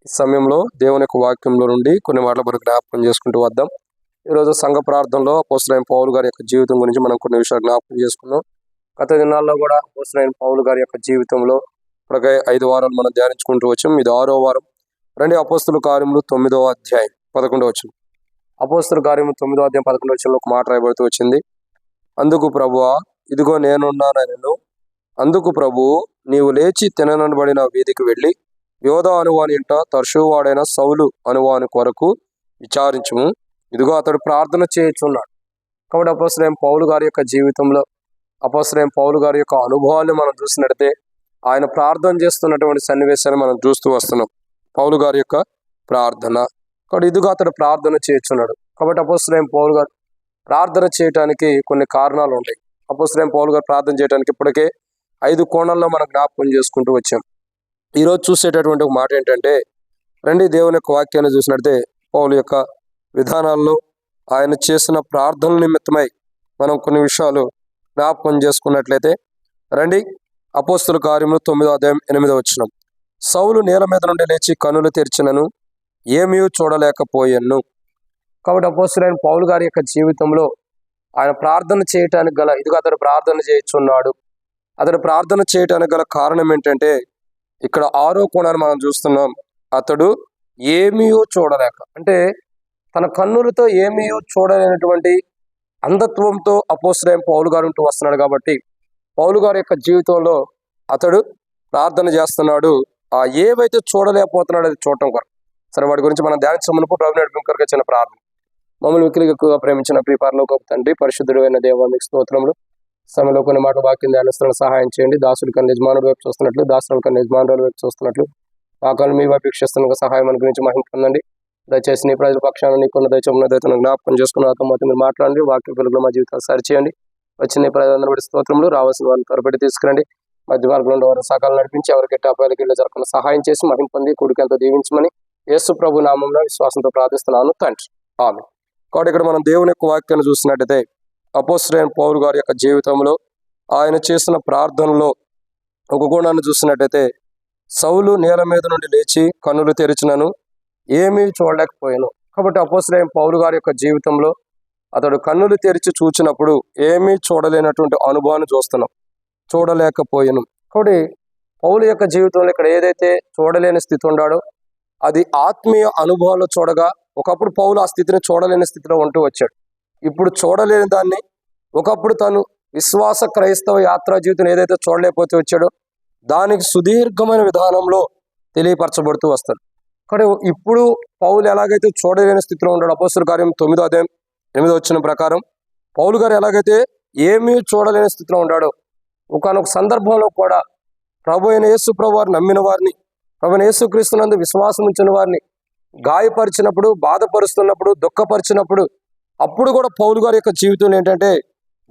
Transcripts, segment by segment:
ఈ సమయంలో దేవుని యొక్క వాక్యంలో నుండి కొన్ని మాటలు మనం జ్ఞాపకం చేసుకుంటూ వద్దాం. ఈరోజు సంఘ ప్రార్థనలో అపోస్తలుడైన పౌలు గారి యొక్క జీవితం గురించి మనం కొన్ని విషయాలు జ్ఞాపకం చేసుకున్నాం. గత దినాల్లో కూడా అపోస్తలుడైన పౌలు గారి యొక్క జీవితంలో ఇప్పటికే 5 వారాలు మనం ధ్యానించుకుంటూ వచ్చాం. ఇది 6వ వారం. రండి, అపోస్తల కార్యములు 9వ అధ్యాయం 11వ వచనం. అపోస్తల కార్యములు 9వ అధ్యాయం 11వ వచనంలో ఒక మాట రాయబడుతూ వచ్చింది. అందుకు ప్రభువా, ఇదిగో నేనున్నానెను. అందుకు ప్రభువు, నీవు లేచి తిననబడిన వీధికి వెళ్ళి యోధ అనువాని ఇంట తర్షువాడైన సౌలు అనువాని కొరకు విచారించుము. ఇదిగో అతడు ప్రార్థన చేయుచున్నాడు. కాబట్టి అపోస్తలుడైన పౌలు గారి యొక్క జీవితంలో, అపోస్తలుడైన పౌలు గారి యొక్క అనుభవాన్ని మనం చూసినట్లయితే ఆయన ప్రార్థన చేస్తున్నటువంటి సన్నివేశాన్ని మనం చూస్తూ వస్తున్నాం. పౌలు గారి యొక్క ప్రార్థన. కాబట్టి ఇదిగో అతడు ప్రార్థన చేయుచున్నాడు. కాబట్టి అపోస్తలుడైన పౌలు గారు ప్రార్థన చేయడానికి కొన్ని కారణాలు ఉన్నాయి. అపోస్తలుడైన పౌలు గారు ప్రార్థన చేయడానికి ఇప్పటికే 5 కోణాల్లో మనం జ్ఞాపకం చేసుకుంటూ వచ్చాం. ఈరోజు చూసేటటువంటి ఒక మాట ఏంటంటే, రండి దేవుని యొక్క వాక్యాన్ని చూసినట్లయితే పౌలు యొక్క విధానాల్లో ఆయన చేసిన ప్రార్థనల నిమిత్తమై మనం కొన్ని విషయాలు జ్ఞాపకం చేసుకున్నట్లయితే, రండి అపోస్తల కార్యములు 9వ అధ్యాయం 8వ వచనం. సౌలు నేల మీద నుండి లేచి కన్నులు తెరిచినను ఏమీ చూడలేకపోయాను. కాబట్టి అపోస్తలుడైన పౌలు గారి యొక్క జీవితంలో ఆయన ప్రార్థన చేయటానికి గల, ఇదిగో అతడు ప్రార్థన చేయుచున్నాడు. అతడు ప్రార్థన చేయటానికి గల కారణం ఏంటంటే, ఇక్కడ 6వ కోణాన్ని మనం చూస్తున్నాం. అతడు ఏమీ చూడలేక, అంటే తన కన్నులతో ఏమీ చూడలేనటువంటి అంధత్వంతో అపోస్తలుడైన పౌలు గారు ఉంటూ వస్తున్నాడు. కాబట్టి పౌలు గారి యొక్క జీవితంలో అతడు ప్రార్థన చేస్తున్నాడు. ఏవైతే చూడలేకపోతున్నాడో అది చూడటం కొరకు. సరే, వాటి గురించి మనం ధ్యానించమునపు ప్రభువు నడిపింపు కొరకు చిన్న ప్రార్థన. మమ్మల్ని మిక్కిలిగా ఎక్కువగా ప్రేమించిన ప్రియ పరలోకపు తండ్రి, పరిశుద్ధుడు అయిన దేవా, మీకు స్తోత్రములు. సమయంలో కొన్ని మాట వాక్యం ధ్యానిస్తున్న సహాయం చేయండి. దాసుడి కన్నా యజమానుడు వైపు చూస్తున్నట్లు, దాసుల కన్నా యజమానుల వైపు చూస్తున్నట్లు వాకాలను మీ వైపు వీక్షిస్తున్న సహాయం గురించి మహిమ పొందండి. దయచేసి నీ ప్రజల పక్షాన నీకున్న దయచేసిన దయతను జ్ఞాపకం చేసుకున్న ఆత్మతో మీరు మాట్లాడండి. వాక్య వెలుగులో మా జీవితాలు సరిచేయండి. వచ్చిన నీ ప్రజలందరూ బట్టి స్తోత్రములు. రావాల్సిన వారిని త్వరపెట్టి తీసుకురండి. మధ్య మార్గంలో వారి సకాలం నడిపించి ఎవరికి అపాయాలకి ఇళ్ళ జరగకుండా సహాయం చేసి మహిమ పొంది కూడికి ఎంతో దీవించమని యేసు ప్రభు నామంలో విశ్వాసంతో ప్రార్థిస్తున్నాను తండ్రి, ఆమేన్. కాబట్టి ఇక్కడ మనం దేవుని యొక్క వాక్యాన్ని చూసినట్టయితే అపోస్తలుడైన పౌలు గారి యొక్క జీవితంలో ఆయన చేసిన ప్రార్థనలో ఒక గుణాన్ని చూసినట్టయితే, సౌలు నేల మీద నుండి లేచి కన్నులు తెరిచినను ఏమీ చూడలేకపోయాను. కాబట్టి అపోస్తలుడైన పౌలు గారి యొక్క జీవితంలో అతడు కన్నులు తెరిచి చూచినప్పుడు ఏమీ చూడలేనటువంటి అనుభవాన్ని చూడలేకపోయాను. కాబట్టి పౌలు యొక్క జీవితంలో ఇక్కడ ఏదైతే చూడలేని స్థితి ఉన్నాడో అది ఆత్మీయ అనుభవాలు చూడగా, ఒకప్పుడు పౌలు ఆ స్థితిని చూడలేని స్థితిలో ఉంటూ వచ్చాడు. ఇప్పుడు చూడలేని దాన్ని ఒకప్పుడు తను విశ్వాస క్రైస్తవ యాత్రా జీవితం ఏదైతే చూడలేకపోతే వచ్చాడో దానికి సుదీర్ఘమైన విధానంలో తెలియపరచబడుతూ వస్తాడు. కానీ ఇప్పుడు పౌలు ఎలాగైతే చూడలేని స్థితిలో ఉన్నాడు, అపోస్తల కార్యం 9వ అధ్యాయం 8వ వచనం ప్రకారం పౌలు గారు ఎలాగైతే ఏమీ చూడలేని స్థితిలో ఉన్నాడో, ఒకానొక సందర్భంలో కూడా ప్రభు అయిన యేసు ప్రభు వారిని నమ్మిన వారిని, ప్రభు అయిన యేసు క్రీస్తునందు విశ్వాసం ఉంచిన వారిని గాయపరిచినప్పుడు, బాధపరుస్తున్నప్పుడు, దుఃఖపరిచినప్పుడు, అప్పుడు కూడా పౌలు గారి యొక్క జీవితంలో ఏంటంటే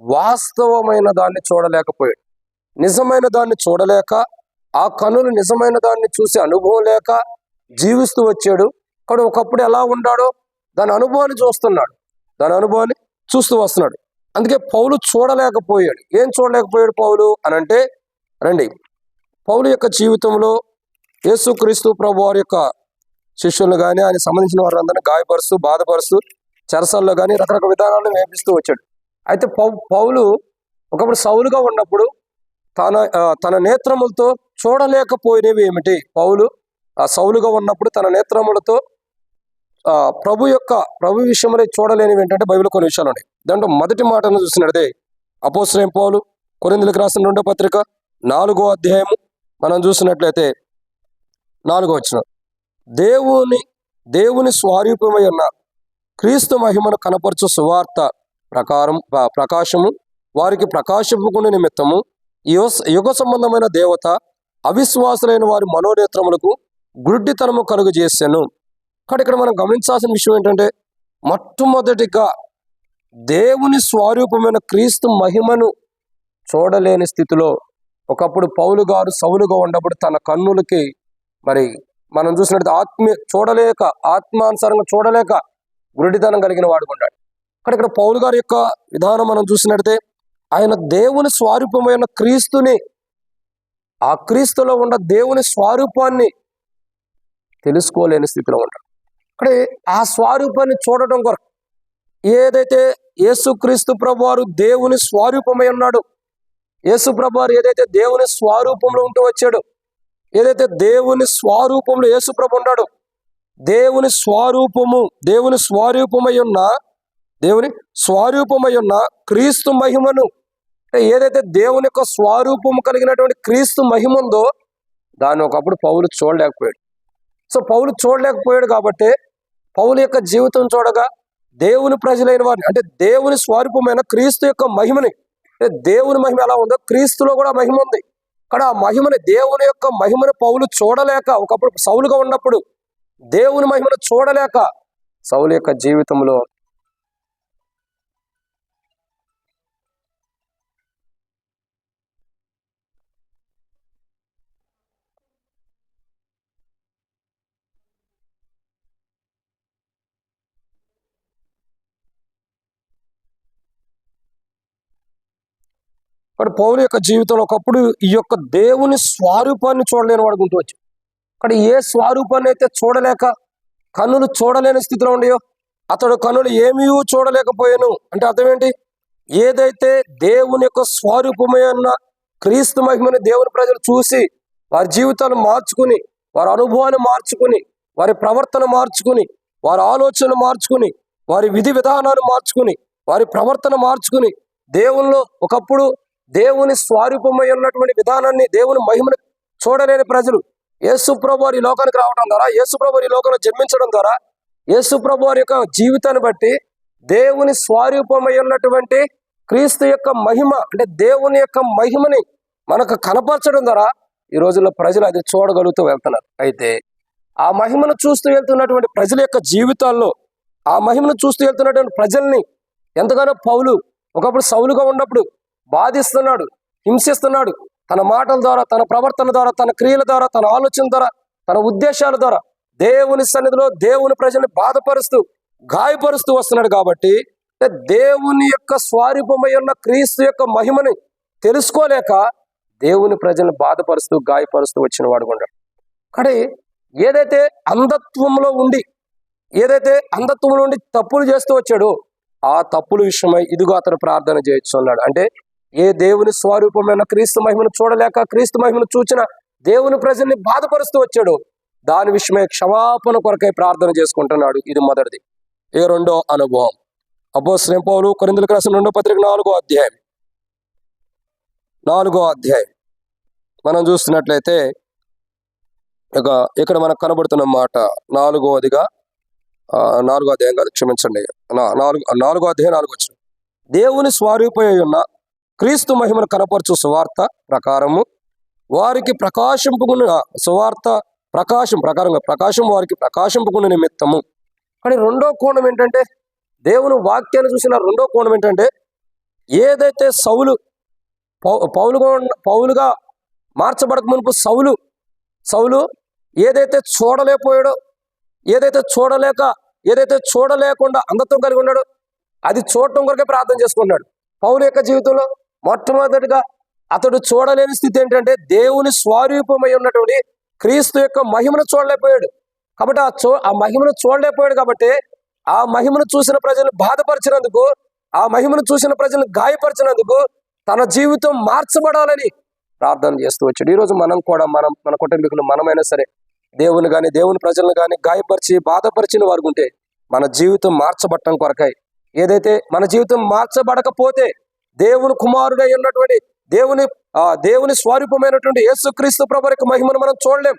వాస్తవమైన దాన్ని చూడలేకపోయాడు. నిజమైన దాన్ని చూడలేక, ఆ కనులు నిజమైన దాన్ని చూసే అనుభవం లేక జీవిస్తూ వచ్చాడు. కానీ ఒకప్పుడు ఎలా ఉన్నాడో దాని అనుభవాన్ని చూస్తున్నాడు, దాని అనుభవాన్ని చూస్తూ వస్తున్నాడు. అందుకే పౌలు చూడలేకపోయాడు. ఏం చూడలేకపోయాడు పౌలు అనంటే, రండి పౌలు యొక్క జీవితంలో యేసుక్రీస్తు ప్రభు వారి యొక్క శిష్యులను కానీ ఆయన సంబంధించిన వారందరినీ గాయపరుస్తూ, బాధపరుస్తూ, చెరసాల్లో కానీ రకరకాల విధానాలను వేపిస్తూ వచ్చాడు. అయితే పౌలు ఒకప్పుడు సౌలుగా ఉన్నప్పుడు తన నేత్రములతో చూడలేకపోయినవి ఏమిటి? పౌలు ఆ సౌలుగా ఉన్నప్పుడు తన నేత్రములతో ప్రభు విషయంలో చూడలేనివి ఏంటంటే బైబిల్ కొన్ని విషయాలు ఉన్నాయి. దాంట్లో మొదటి మాటను చూసినట్టే అపోస్తలుడైన పౌలు కొరింథీయులకు రాసిన 2వ పత్రిక 4వ అధ్యాయము మనం చూసినట్లయితే 4వ వచనం, దేవుని స్వరూపమై ఉన్న క్రీస్తు మహిమను కనపరచు సువార్త ప్రకాశము వారికి ప్రకాశింపుకునే నిమిత్తము యుగ సంబంధమైన దేవత అవిశ్వాసులైన వారి మనోనేత్రములకు గుడ్డితనము కలుగు చేశాను. కానీ ఇక్కడ మనం గమనించాల్సిన విషయం ఏంటంటే, మొట్టమొదటిగా దేవుని స్వరూపమైన క్రీస్తు మహిమను చూడలేని స్థితిలో ఒకప్పుడు పౌలు గారు సౌలుగా ఉన్నప్పుడు తన కన్నులకి మరి మనం చూసినట్టు ఆత్మానుసారంగా చూడలేక గుడ్డితనం కలిగిన వాడుకున్నాడు. కానీ ఇక్కడ పౌలు గారి యొక్క విధానం మనం చూసినట్టే ఆయన దేవుని స్వరూపమైన క్రీస్తుని, ఆ క్రీస్తులో ఉన్న దేవుని స్వరూపాన్ని తెలుసుకోలేని స్థితిలో ఉంటాడు. ఇక్కడ ఆ స్వరూపాన్ని చూడటం కొరకు ఏదైతే యేసుక్రీస్తు ప్రభువారు దేవుని స్వరూపమై ఉన్నాడు, యేసు ప్రభువారు ఏదైతే దేవుని స్వరూపంలో ఉంటూ వచ్చాడు, ఏదైతే దేవుని స్వరూపంలో యేసు ప్రభు ఉన్నాడు, దేవుని స్వరూపమై ఉన్న క్రీస్తు మహిమను, ఏదైతే దేవుని యొక్క స్వరూపము కలిగినటువంటి క్రీస్తు మహిమ ఉందో దాన్ని ఒకప్పుడు పౌలు చూడలేకపోయాడు. సో పౌలు చూడలేకపోయాడు కాబట్టి పౌలు యొక్క జీవితం చూడగా దేవుని ప్రజలైన వారిని, అంటే దేవుని స్వరూపమైన క్రీస్తు యొక్క మహిమని, దేవుని మహిమ ఎలా ఉందో క్రీస్తులో కూడా మహిమ ఉంది. అక్కడ ఆ మహిమని, దేవుని యొక్క మహిమను పౌలు చూడలేక, ఒకప్పుడు సౌలుగా ఉన్నప్పుడు దేవుని మహిమను చూడలేక సౌలు యొక్క జీవితంలో అక్కడ పౌలు యొక్క జీవితంలో ఒకప్పుడు ఈ యొక్క దేవుని స్వరూపాన్ని చూడలేని వాడు ఉంటూ వచ్చి, అక్కడ ఏ స్వరూపాన్ని అయితే చూడలేక కన్నులు చూడలేని స్థితిలో ఉండేయో అతడు కన్నులు ఏమీ చూడలేకపోయాను. అంటే అర్థం ఏంటి? ఏదైతే దేవుని యొక్క స్వరూపమైన క్రీస్తు మహిమని దేవుని ప్రజలు చూసి వారి జీవితాలు మార్చుకుని, వారి అనుభవాన్ని మార్చుకుని, వారి ప్రవర్తన మార్చుకుని, వారి ఆలోచన మార్చుకుని, వారి విధి విధానాన్ని మార్చుకుని, వారి ప్రవర్తన మార్చుకుని దేవునిలో ఒకప్పుడు దేవుని స్వరూపమై ఉన్నటువంటి విధానాన్ని, దేవుని మహిమను చూడలేని ప్రజలు యేసు ప్రభు వారి లోకానికి రావడం ద్వారా, యేసు ప్రభు వారి లోకంలో జన్మించడం ద్వారా, యేసు ప్రభు వారి యొక్క జీవితాన్ని బట్టి దేవుని స్వరూపమై ఉన్నటువంటి క్రీస్తు యొక్క మహిమ, అంటే దేవుని యొక్క మహిమని మనకు కనపరచడం ద్వారా ఈ రోజుల్లో ప్రజలు అది చూడగలుగుతూ వెళ్తున్నారు. అయితే ఆ మహిమను చూస్తూ వెళ్తున్నటువంటి ప్రజల యొక్క జీవితాల్లో, ఆ మహిమను చూస్తూ వెళ్తున్నటువంటి ప్రజల్ని ఎంతగానో పౌలు ఒకప్పుడు సౌలుగా ఉన్నప్పుడు బాధిస్తున్నాడు, హింసిస్తున్నాడు. తన మాటల ద్వారా, తన ప్రవర్తన ద్వారా, తన క్రియల ద్వారా, తన ఆలోచన ద్వారా, తన ఉద్దేశాల ద్వారా దేవుని సన్నిధిలో దేవుని ప్రజల్ని బాధపరుస్తూ, గాయపరుస్తూ వస్తున్నాడు. కాబట్టి దేవుని యొక్క స్వరూపమై ఉన్న క్రీస్తు యొక్క మహిమని తెలుసుకోలేక దేవుని ప్రజల్ని బాధపరుస్తూ, గాయపరుస్తూ వచ్చిన వాడు ఉన్నాడు. కానీ ఏదైతే అంధత్వంలో ఉండి తప్పులు చేస్తూ వచ్చాడో ఆ తప్పుల విషయమై ఇదిగో అతను ప్రార్థన చేస్తున్నాడు. అంటే ఏ దేవుని స్వరూపమైన క్రీస్తు మహిమను చూడలేక క్రీస్తు మహిమను చూచిన దేవుని ప్రజల్ని బాధపరుస్తూ వచ్చాడు, దాని విషయమై క్షమాపణ కొరకై ప్రార్థన చేసుకుంటున్నాడు. ఇది మొదటిది. ఈ రెండో అనుభవం అపోస్తలుడైన పౌలు కొరింథీయులకు రాసిన 2వ పత్రిక 4వ అధ్యాయం మనం చూస్తున్నట్లయితే ఇక్కడ మనకు కనబడుతున్న మాట 4వ అధ్యాయం కాదు, క్షమించండి, 4వ అధ్యాయం 4వ వచనం. దేవుని స్వరూపమై ఉన్న క్రీస్తు మహిమను కనపరచు సువార్త ప్రకారము వారికి ప్రకాశింపుకున్న ప్రకాశం వారికి ప్రకాశింపుకున్న నిమిత్తము. కానీ రెండో కోణం ఏంటంటే, దేవుని వాక్యాన్ని చూసిన రెండో కోణం ఏంటంటే, ఏదైతే పౌలుగా మార్చబడక మునుపు సౌలు ఏదైతే చూడలేకపోయాడో, ఏదైతే చూడలేకుండా అంధత్వం కలిగి ఉన్నాడో అది చూడటం కొరకే ప్రార్థన చేసుకున్నాడు. పౌలు యొక్క జీవితంలో మొట్టమొదటిగా అతడు చూడలేని స్థితి ఏంటంటే, దేవుని స్వరూపమై ఉన్నటువంటి క్రీస్తు యొక్క మహిమను చూడలేకపోయాడు. కాబట్టి ఆ మహిమను చూడలేకపోయాడు. కాబట్టి ఆ మహిమను చూసిన ప్రజలను బాధపరిచినందుకు, ఆ మహిమను చూసిన ప్రజలను గాయపరిచినందుకు తన జీవితం మార్చబడాలని ప్రార్థన చేస్తూ వచ్చాడు. ఈరోజు మనం కూడా మన కుటుంబీకులు మనమైనా సరే దేవుని కానీ దేవుని ప్రజలను కానీ గాయపరిచి బాధపరిచిన వారు ఉంటే మన జీవితం మార్చబడటం కొరకై, ఏదైతే మన జీవితం మార్చబడకపోతే దేవుని కుమారుడై ఉన్నటువంటి దేవుని స్వరూపమైనటువంటి యేసుక్రీస్తు ప్రభువు యొక్క మహిమను మనం చూడలేం.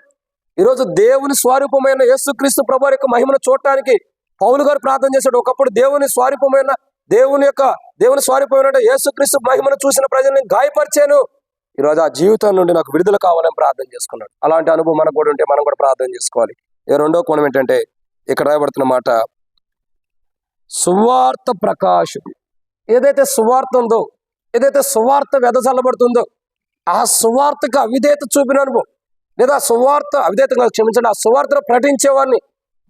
ఈరోజు దేవుని స్వరూపమైన యేసుక్రీస్తు ప్రభువు యొక్క మహిమను చూడటానికి పౌలు గారు ప్రార్థన చేశాడు. ఒకప్పుడు దేవుని స్వరూపమైన యేసుక్రీస్తు మహిమను చూసిన ప్రజల్ని గాయపరిచాను, ఈరోజు ఆ జీవితం నుండి నాకు విడుదల కావాలని ప్రార్థన చేసుకున్నాడు. అలాంటి అనుభవం మనకు కూడా ఉంటే మనం కూడా ప్రార్థన చేసుకోవాలి. రెండో కోణం ఏంటంటే, ఇక్కడ రాయబడుతున్న మాట సువార్త ప్రకాశం. ఏదైతే సువార్త ఉందో, ఏదైతే సువార్త వెదజల్లబడుతుందో ఆ సువార్తకు అవిధేయత చూపిన అనుభవం, లేదా ఆ సువార్తను ప్రకటించేవాడిని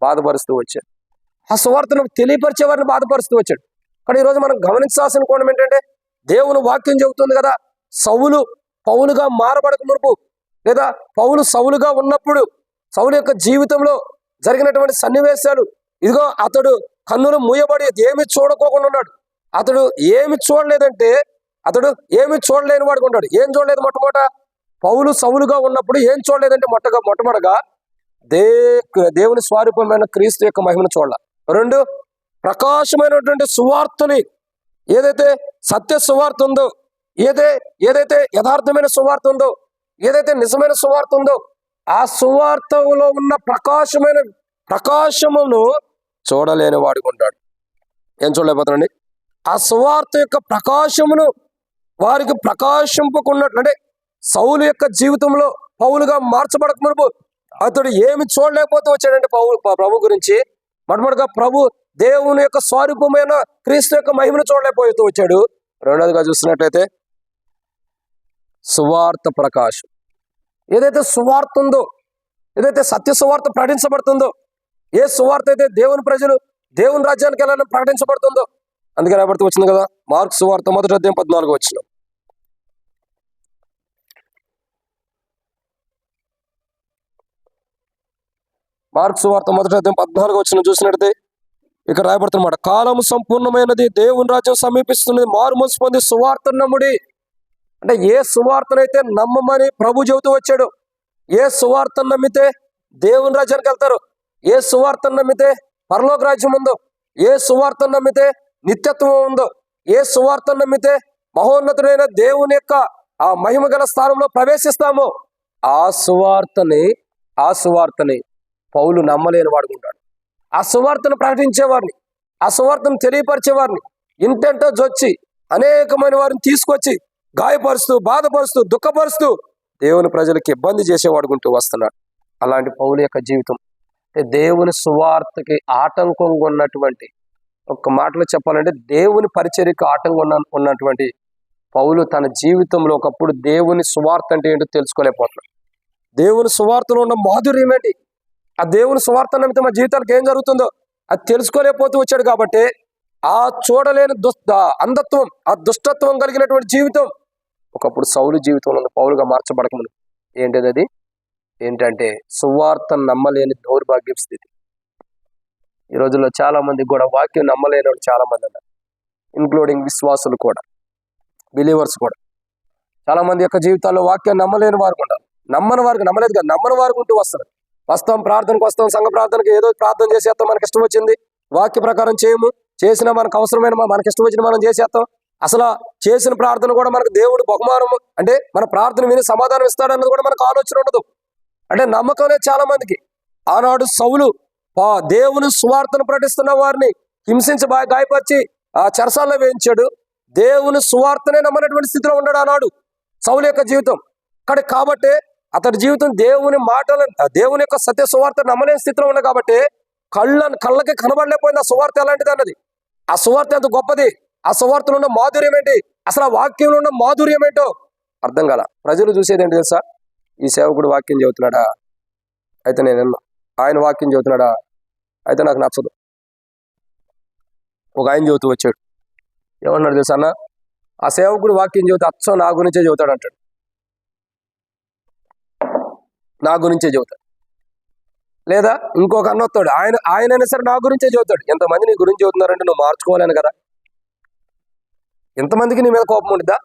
బాధపరుస్తూ వచ్చాడు, ఆ సువార్తను తెలియపరిచేవారిని బాధపరుస్తూ వచ్చాడు. కానీ ఈరోజు మనం గమనించాల్సిన కోణం ఏంటంటే, దేవుని వాక్యం చెబుతుంది కదా, పౌలుగా మారబడక మునుపు, లేదా పౌలు సౌలుగా ఉన్నప్పుడు సౌలు యొక్క జీవితంలో జరిగినటువంటి సన్నివేశాలు. ఇదిగో అతడు కన్నులు మూయబడి ఏమి చూడకోకుండా ఉన్నాడు. అతడు ఏమి చూడలేదంటే అతడు ఏమి చూడలేని వాడుగా ఉన్నాడు. ఏం చూడలేదు? మొట్టమొదట పౌలు సౌలుగా ఉన్నప్పుడు ఏం చూడలేదంటే మొట్టమొదటిగా దేవుని స్వరూపమైన క్రీస్తు యొక్క మహిమను చూడాల. రెండు, ప్రకాశమైనటువంటి సువార్తని, ఏదైతే సత్య సువార్త ఉందో, ఏదైతే యథార్థమైన సువార్త ఉందో, ఏదైతే నిజమైన సువార్త ఉందో, ఆ సువార్తలో ఉన్న ప్రకాశమును చూడలేని వాడిగా ఉంటాడు. ఏం చూడలేకపోతాడండి? ఆ సువార్త యొక్క ప్రకాశమును వారికి ప్రకాశింపకున్నట్లు, అంటే సౌలు యొక్క జీవితంలో పౌలుగా మార్చబడక మునుపు అతడు ఏమి చూడలేకపోతే వచ్చాడంటే ప్రభు గురించి మొట్టమొదటిగా దేవుని యొక్క స్వరూపమైన క్రీస్తు యొక్క మహిమను చూడలేకపోతూ వచ్చాడు. రెండవదిగా చూసినట్లయితే సువార్త ప్రకాశం, ఏదైతే సువార్త ఉందో, ఏదైతే సత్య సువార్త ప్రకటించబడుతుందో, ఏ సువార్త అయితే దేవుని ప్రజలు దేవుని రాజ్యానికి వెళ్ళాలని ప్రకటించబడుతుందో, అందుకే రాబడుతూ వచ్చింది కదా మార్కు సువార్త 1వ అధ్యాయం 14వ వచనం. మార్కు సువార్త 1వ అధ్యాయం 14వ వచనం చూసినట్లయితే ఇక్కడ రాయబడుతున్నమాట, కాలము సంపూర్ణమైనది, దేవుని రాజ్యం సమీపిస్తున్నది, మారు మనసు పొంది సువార్త నమ్ముడి. అంటే ఏ సువార్తనైతే నమ్మమని ప్రభు చెబుతూ వచ్చాడు, ఏ సువార్తను నమ్మితే దేవుని రాజ్యానికి వెళ్తారు, ఏ సువార్తను నమ్మితే పరలోక రాజ్యం ఉందో, ఏ సువార్తను నమ్మితే నిత్యత్వం ఉందో, ఏ సువార్తను నమ్మితే మహోన్నతుడైన దేవుని యొక్క ఆ మహిమ గల స్థానంలో ప్రవేశిస్తామో, ఆ సువార్తని పౌలు నమ్మలేని వాడుకుంటాడు. ఆ సువార్తను ప్రకటించేవారిని, ఆ సువార్తను తెలియపరిచేవారిని ఇంటెంటో జొచ్చి అనేకమైన వారిని తీసుకొచ్చి గాయపరుస్తూ, బాధపరుస్తూ, దుఃఖపరుస్తూ దేవుని ప్రజలకు ఇబ్బంది చేసేవాడుకుంటూ వస్తున్నాడు. అలాంటి పౌలు యొక్క జీవితం అంటే దేవుని సువార్తకి ఆటంకంగా ఉన్నటువంటి, ఒక్క మాటలో చెప్పాలంటే దేవుని పరిచర్యకు ఆటంకంగా ఉన్నటువంటి పౌలు తన జీవితంలో ఒకప్పుడు దేవుని సువార్త అంటే ఏంటో తెలుసుకోలేకపోతున్నాడు. దేవుని సువార్తలో ఉన్న మాధుర్యం ఏంటి, ఆ దేవుని సువార్త నమ్మితే మా జీవితానికి ఏం జరుగుతుందో అది తెలుసుకోలేకపోతూ వచ్చాడు. కాబట్టి ఆ చూడలేని అంధత్వం, ఆ దుష్టత్వం కలిగినటువంటి జీవితం ఒకప్పుడు సౌలు జీవితంలో పౌలుగా మార్చబడకముందు ఏంటిది? ఏంటంటే సువార్త నమ్మలేని దౌర్భాగ్య స్థితి. ఈ రోజుల్లో చాలా మంది కూడా వాక్యం నమ్మలేని వాళ్ళు చాలా మంది అన్నారు, ఇంక్లూడింగ్ విశ్వాసులు కూడా, బిలీవర్స్ కూడా. చాలా మంది యొక్క జీవితాల్లో వాక్యం నమ్మలేని వారు ఉంటారు. నమ్మని వారికి నమ్మలేదు కదా, నమ్మని వారికి ఉంటూ వస్తారు. వస్తాం, ప్రార్థనకు వస్తాం, సంఘ ప్రార్థనకి ఏదో ప్రార్థన చేసేస్తాం, మనకి ఇష్టం వచ్చింది, వాక్య ప్రకారం చేయము, చేసినా మనకు అవసరమైన మనకి ఇష్టం వచ్చిన మనం చేసేస్తాం. అసలు చేసిన ప్రార్థన కూడా మనకు దేవుడు బహుమానము, అంటే మన ప్రార్థన విని సమాధానం ఇస్తాడన్నది కూడా మనకు ఆలోచన ఉండదు. అంటే నమ్మకం లేదు చాలా మందికి. ఆనాడు సౌలు దేవుని సువార్తను ప్రకటిస్తున్న వారిని హింసించి గాయపరిచి ఆ చెరసాల్లో వేయించాడు. దేవుని సువార్తనే నమ్మనటువంటి స్థితిలో ఉన్నాడు ఆనాడు సౌలు యొక్క జీవితం. కాబట్టి అతడి జీవితం దేవుని మాటలను, దేవుని యొక్క సత్య సువార్త నమ్మలేని స్థితిలో ఉంది. కాబట్టి కళ్ళకి కనబడలేకపోయింది ఆ సువార్త ఎలాంటిది అన్నది. ఆ సువార్త ఎంత గొప్పది, ఆ సువార్తలో ఉన్న మాధుర్యం ఏంటి, అసలు ఆ వాక్యంలో ఉన్న మాధుర్యం ఏంటో అర్థం కాల. ప్రజలు చూసేది ఏంటి తెలుసా? ఈ సేవకుడు వాక్యం చెబుతున్నాడా, అయితే నేను ఆయన వాక్యం చెబుతున్నాడా, అయితే నాకు నచ్చదు. ఒక ఆయన చెబుతూ వచ్చాడు, ఏమన్నాడు తెలుసా అన్న, ఆ సేవకుడు వాక్యం చెబుతే అచ్చం నా గురించే చెబుతాడు అంటాడు, నా గురించే చెబుతాడు. లేదా ఇంకొక అన్న వస్తాడు, ఆయనైనా సరే నా గురించే చెబుతాడు. ఎంతమంది నీ గురించి చెబుతున్నారంటే నువ్వు మార్చుకోవాలని కదా. ఎంతమందికి నీ మీద కోపం ఉండిద్దా?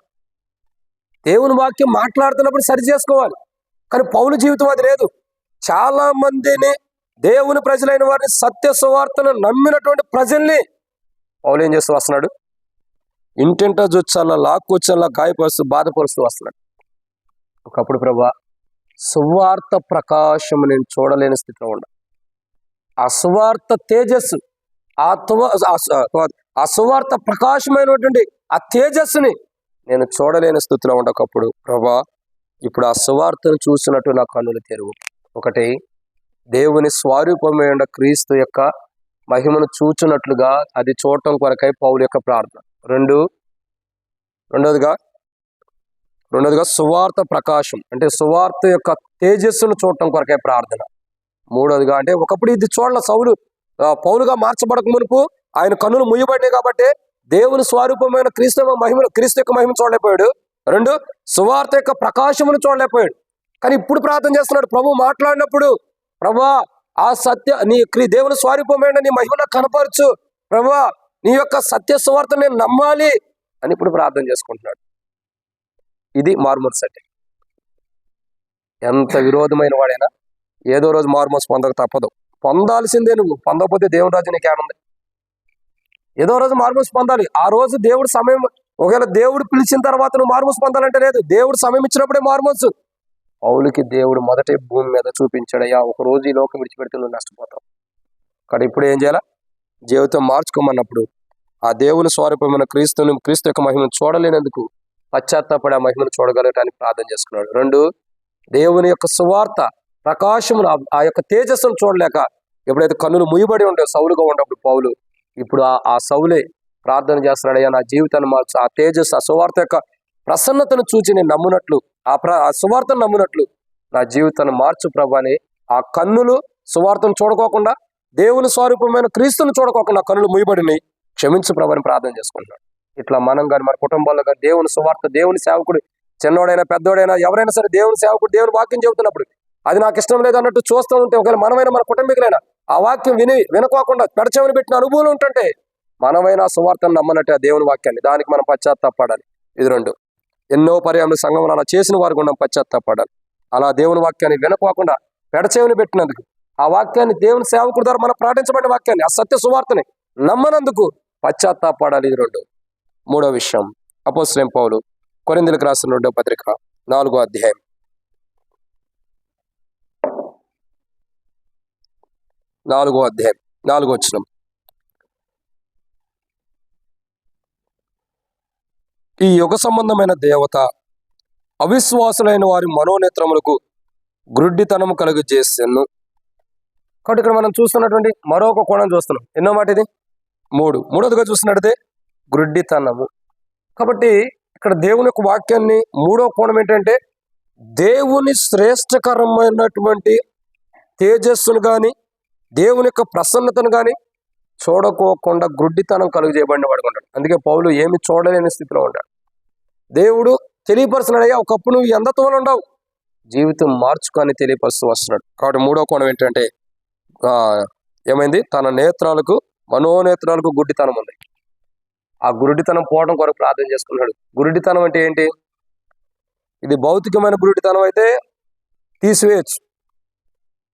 దేవుని వాక్యం మాట్లాడుతున్నప్పుడు సరి చేసుకోవాలి. కానీ పౌలు జీవితం అది లేదు. చాలా మందిని, దేవుని ప్రజలైన వారిని, సత్య సువార్తను నమ్మినటువంటి ప్రజల్ని పౌలు ఏం చేస్తూ వస్తున్నాడు? ఇంటింటా జొచ్చాలా, లాక్కొచ్చాలా, గాయపరుస్తూ, బాధపరుస్తూ వస్తున్నాడు. ఒకప్పుడు ప్రభా సువార్త ప్రకాశం నేను చూడలేని స్థితిలో ఉండ, ఆ సువార్త తేజస్సు, ఆ సువార్త ప్రకాశమైనటువంటి ఆ తేజస్సుని నేను చూడలేని స్థితిలో ఉండకప్పుడు ప్రభా ఇప్పుడు ఆ సువార్తను చూసినట్టు నా కన్నులు తెరువు. ఒకటి, దేవుని స్వరూపమైన క్రీస్తు యొక్క మహిమను చూచున్నట్లుగా అది చూడటం కొరకై పౌలు యొక్క ప్రార్థన. రెండోదిగా సువార్త ప్రకాశం, అంటే సువార్త యొక్క తేజస్సును చూడటం కొరకై ప్రార్థన. మూడోదిగా అంటే ఒకప్పుడు ఇది చూడాల సౌలు పౌలుగా మార్చబడక మునుపు ఆయన కన్నులు ముయ్యబడినాయి కాబట్టి దేవుని స్వరూపమైన క్రీస్తు యొక్క మహిమను చూడలేకపోయాడు. రెండు, సువార్త యొక్క ప్రకాశమును చూడలేకపోయాడు. కానీ ఇప్పుడు ప్రార్థన చేస్తున్నాడు, ప్రభు మాట్లాడినప్పుడు ప్రభా ఆ దేవుని స్వరూపమైన నీ మహిమను కనపరచు ప్రభా, నీ యొక్క సత్య సువార్త నేను నమ్మాలి అని ఇప్పుడు ప్రార్థన చేసుకుంటున్నాడు. ఇది మారుమనసు అంటే. ఎంత విరోధమైన వాడైనా ఏదో రోజు మారుమనసు పొందక తప్పదు. పొందాల్సిందే, నువ్వు పొందకపోతే దేవుని రాజ్యం నీకు ఏడుంది? ఏదో రోజు మారుమనసు పొందాలి. ఆ రోజు దేవుడు సమయం, ఒకవేళ దేవుడు పిలిచిన తర్వాత నువ్వు మారుమనసు పొందాలంటే లేదు, దేవుడు సమయం ఇచ్చినప్పుడే మారుమనసు. పౌలుకి దేవుడు మొదటి భూమి మీద చూపించాడయ్యా, ఒక రోజు ఈ లోకం విడిచిపెడితే నువ్వు నష్టపోతావు. కానీ ఇప్పుడు ఏం చేయాలా? జీవితం మార్చుకోమన్నప్పుడు ఆ దేవుని స్వరూపమైన క్రీస్తు యొక్క మహిమను చూడలేనందుకు పశ్చాత్తాపడి ఆ మహిమను చూడగలగటానికి ప్రార్థన చేసుకున్నాడు. 2, దేవుని యొక్క సువార్త ప్రకాశమును, ఆ యొక్క తేజస్సును చూడలేక ఎప్పుడైతే కన్నులు ముయ్యబడి ఉండే సౌలుగా ఉన్నప్పుడు పౌలు ఇప్పుడు ఆ సౌలే ప్రార్థన చేస్తున్నాడయ్యా, నా జీవితాన్ని మార్చు, ఆ తేజస్సు, ఆ సువార్త యొక్క ప్రసన్నతను చూచి నేను నమ్మునట్లు, ఆ సువార్తను నమ్మునట్లు నా జీవితాన్ని మార్చు ప్రభు అని ఆ కన్నులు సువార్తను చూడకోకుండా, దేవుని స్వరూపమైన క్రీస్తుని చూడకోకుండా కన్నులు ముయ్యబడినాయి, క్షమించు ప్రభు అని ప్రార్థన చేసుకుంటున్నాడు. ఇట్లా మనం కానీ మన కుటుంబాల్లో కానీ దేవుని సువార్త, దేవుని సేవకుడు, చిన్నోడైనా పెద్దోడైనా ఎవరైనా సరే దేవుని సేవకుడు దేవుని వాక్యం చెబుతున్నప్పుడు అది నాకు ఇష్టం లేదు అన్నట్టు చూస్తూ ఉంటే, ఒకవేళ మనమైనా మన కుటుంబీకులైనా ఆ వాక్యం వినుకోకుండా పెడచెవిని పెట్టిన అనుభవం ఉంటుంటే మనమైనా సువార్తను నమ్మనట్టే ఆ దేవుని వాక్యాన్ని, దానికి మనం పశ్చాత్తాపడాలి. ఇది 2. ఎన్నో పర్యాలు సంఘంలో అలా చేసిన వారు కూడా పశ్చాత్తాపడాలి. అలా దేవుని వాక్యాన్ని వినుకోకుండా పెడచెవిని పెట్టినందుకు, ఆ వాక్యాన్ని దేవుని సేవకుడు ద్వారా మనం ప్రకటించబడిన వాక్యాన్ని, ఆ సత్య సువార్తని నమ్మనందుకు పశ్చాత్తాపడాలి. ఇది 2. 3వ విషయం, అపోస్తలుడైన పౌలు కొరింథీయులకు రాసిన 2వ పత్రిక 4వ అధ్యాయం 4వ వచనం. ఈ యుగ సంబంధమైన దేవత అవిశ్వాసులైన వారి మనోనేత్రములకు గ్రుడ్డితనము కలుగజేసెను. కాబట్టి ఇక్కడ మనం చూస్తున్నటువంటి మరొక కోణం చూస్తున్నాం. ఎన్నో మాట ఇది? 3. మూడవదిగా చూస్తున్నట్టయితే గ్రుడ్డితనము. కాబట్టి ఇక్కడ దేవుని యొక్క వాక్యాన్ని 3వ కోణం ఏంటంటే, దేవుని శ్రేష్టకరమైనటువంటి తేజస్సును కానీ దేవుని యొక్క ప్రసన్నతను కానీ చూడకోకుండా గ్రుడ్డితనం కలుగజేయబడిన వాడు ఉంటాడు. అందుకే పౌలు ఏమి చూడలేని స్థితిలో ఉంటాడు. దేవుడు తెలియపరుస్తున్నాడయ్యా, ఒకప్పుడు నువ్వు ఎందత్వంలో ఉండవు, జీవితం మార్చుకొని తెలియపరుస్తూ వస్తున్నాడు. కాబట్టి 3వ కోణం ఏంటంటే ఏమైంది? తన మనోనేత్రాలకు గుడ్డితనం ఉంది. ఆ గురుడితనం పోవడం కొరకు ప్రార్థన చేసుకున్నాడు. గురుడితనం అంటే ఏంటి? ఇది భౌతికమైన గురుడితనం అయితే తీసివేయచ్చు.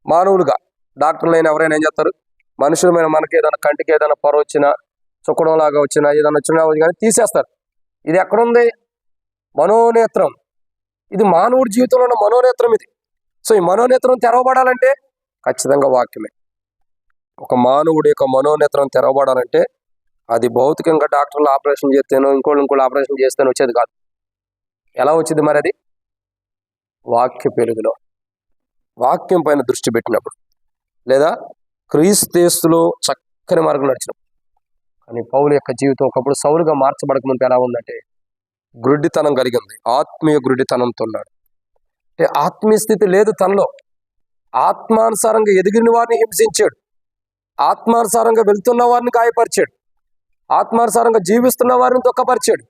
మానవులుగా డాక్టర్లు అయినా ఎవరైనా ఏం చేస్తారు? మనుషులమైన మనకి ఏదైనా కంటికి ఏదైనా పొర వచ్చినా, చుక్కడం లాగా వచ్చినా, ఏదైనా వచ్చినా కానీ తీసేస్తారు. ఇది ఎక్కడుంది? మనోనేత్రం. ఇది మానవుడి జీవితంలో ఉన్న మనోనేత్రం ఇది. సో ఈ మనోనేత్రం తెరవబడాలంటే ఖచ్చితంగా వాక్యమే. ఒక మానవుడి యొక్క మనోనేత్రం తెరవబడాలంటే అది భౌతికంగా డాక్టర్లు ఆపరేషన్ చేస్తేనో ఇంకోళ్ళు ఆపరేషన్ చేస్తేనో వచ్చేది కాదు. ఎలా వచ్చింది మరి? అది వాక్య పెరుగులో, వాక్యం పైన దృష్టి పెట్టినప్పుడు, లేదా క్రీస్తులో చక్కని మార్గం నడిచినప్పుడు. కానీ పౌలు యొక్క జీవితం ఒకప్పుడు సౌలుగా మార్చబడకముందు ఎలా ఉందంటే గ్రుడ్డితనం కలిగింది. ఆత్మీయ గ్రుడ్డితనంతో ఉన్నాడు. అంటే ఆత్మీయ స్థితి లేదు తనలో. ఆత్మానుసారంగా ఎదిగిన వారిని హింసించాడు, ఆత్మానుసారంగా వెళ్తున్న వారిని గాయపరిచాడు, ఆత్మానుసారంగా జీవిస్తున్న వారిని దుఃఖపరిచాడు.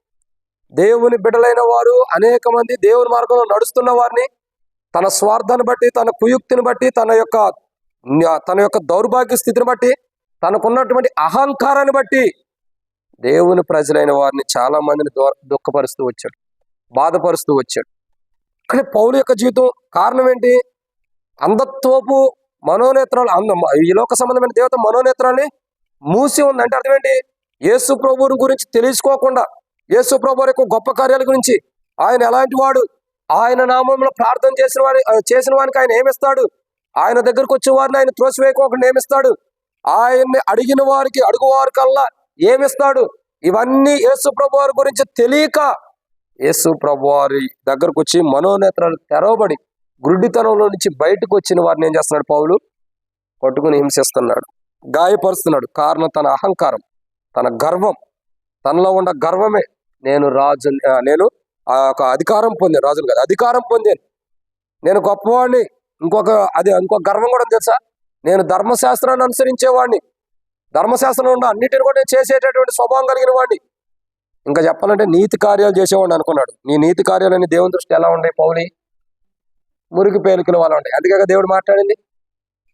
దేవుని బిడ్డలైన వారు అనేక మంది దేవుని మార్గంలో నడుస్తున్న వారిని తన స్వార్థాన్ని బట్టి, తన కుయుక్తిని బట్టి, తన యొక్క దౌర్భాగ్య స్థితిని బట్టి, తనకున్నటువంటి అహంకారాన్ని బట్టి దేవుని ప్రజలైన వారిని చాలా మందిని దుఃఖపరుస్తూ వచ్చాడు, బాధపరుస్తూ వచ్చాడు. కానీ పౌలు యొక్క జీవితం కారణం ఏంటి? అంధత్వపు మనోనేత్రాలు, ఈ లోక సంబంధమైన దేవత మనోనేత్రాన్ని మూసి ఉంది. అంటే అర్థం ఏంటి? యేసు ప్రభువుని గురించి తెలుసుకోకుండా, యేసు ప్రభు యొక్క గొప్ప కార్యాల గురించి, ఆయన ఎలాంటి వాడు, ఆయన నామంలో ప్రార్థన చేసిన వారికి ఆయన ఏమిస్తాడు, ఆయన దగ్గరకు వచ్చే వారిని ఆయన త్రోసివేయకోకుండా ఏమిస్తాడు, ఆయన్ని అడిగిన వారికి అడుగువారికల్లా ఏమిస్తాడు, ఇవన్నీ యేసు ప్రభు వారి గురించి తెలియక యేసు ప్రభు వారి దగ్గరకు వచ్చి మనోనేత్రాలు తెరవబడి గుడ్డితనంలో నుంచి బయటకు వచ్చిన వారిని ఏం చేస్తున్నాడు? పౌలు పట్టుకుని హింసిస్తున్నాడు, గాయపరుస్తున్నాడు. కారణం తన అహంకారం, తన గర్వం. తనలో ఉన్న గర్వమే, నేను రాజు, నేను ఆ యొక్క అధికారం పొందాను, రాజులు కాదు అధికారం పొందాను, నేను గొప్పవాడిని. ఇంకో గర్వం కూడా తెలుసా? నేను ధర్మశాస్త్రాన్ని అనుసరించేవాడిని, ధర్మశాస్త్రంలో ఉన్న అన్నిటిని కూడా చేసేటటువంటి స్వభావం కలిగిన వాడిని. ఇంకా చెప్పాలంటే నీతి కార్యాలు చేసేవాడిని అనుకున్నాడు. నీ నీతి కార్యాలని దేవుని దృష్టి ఎలా ఉంటాయి? పౌలి మురికి పేలికల వాళ్ళ ఉంటాయి. అందుకే దేవుడు మాట్లాడింది,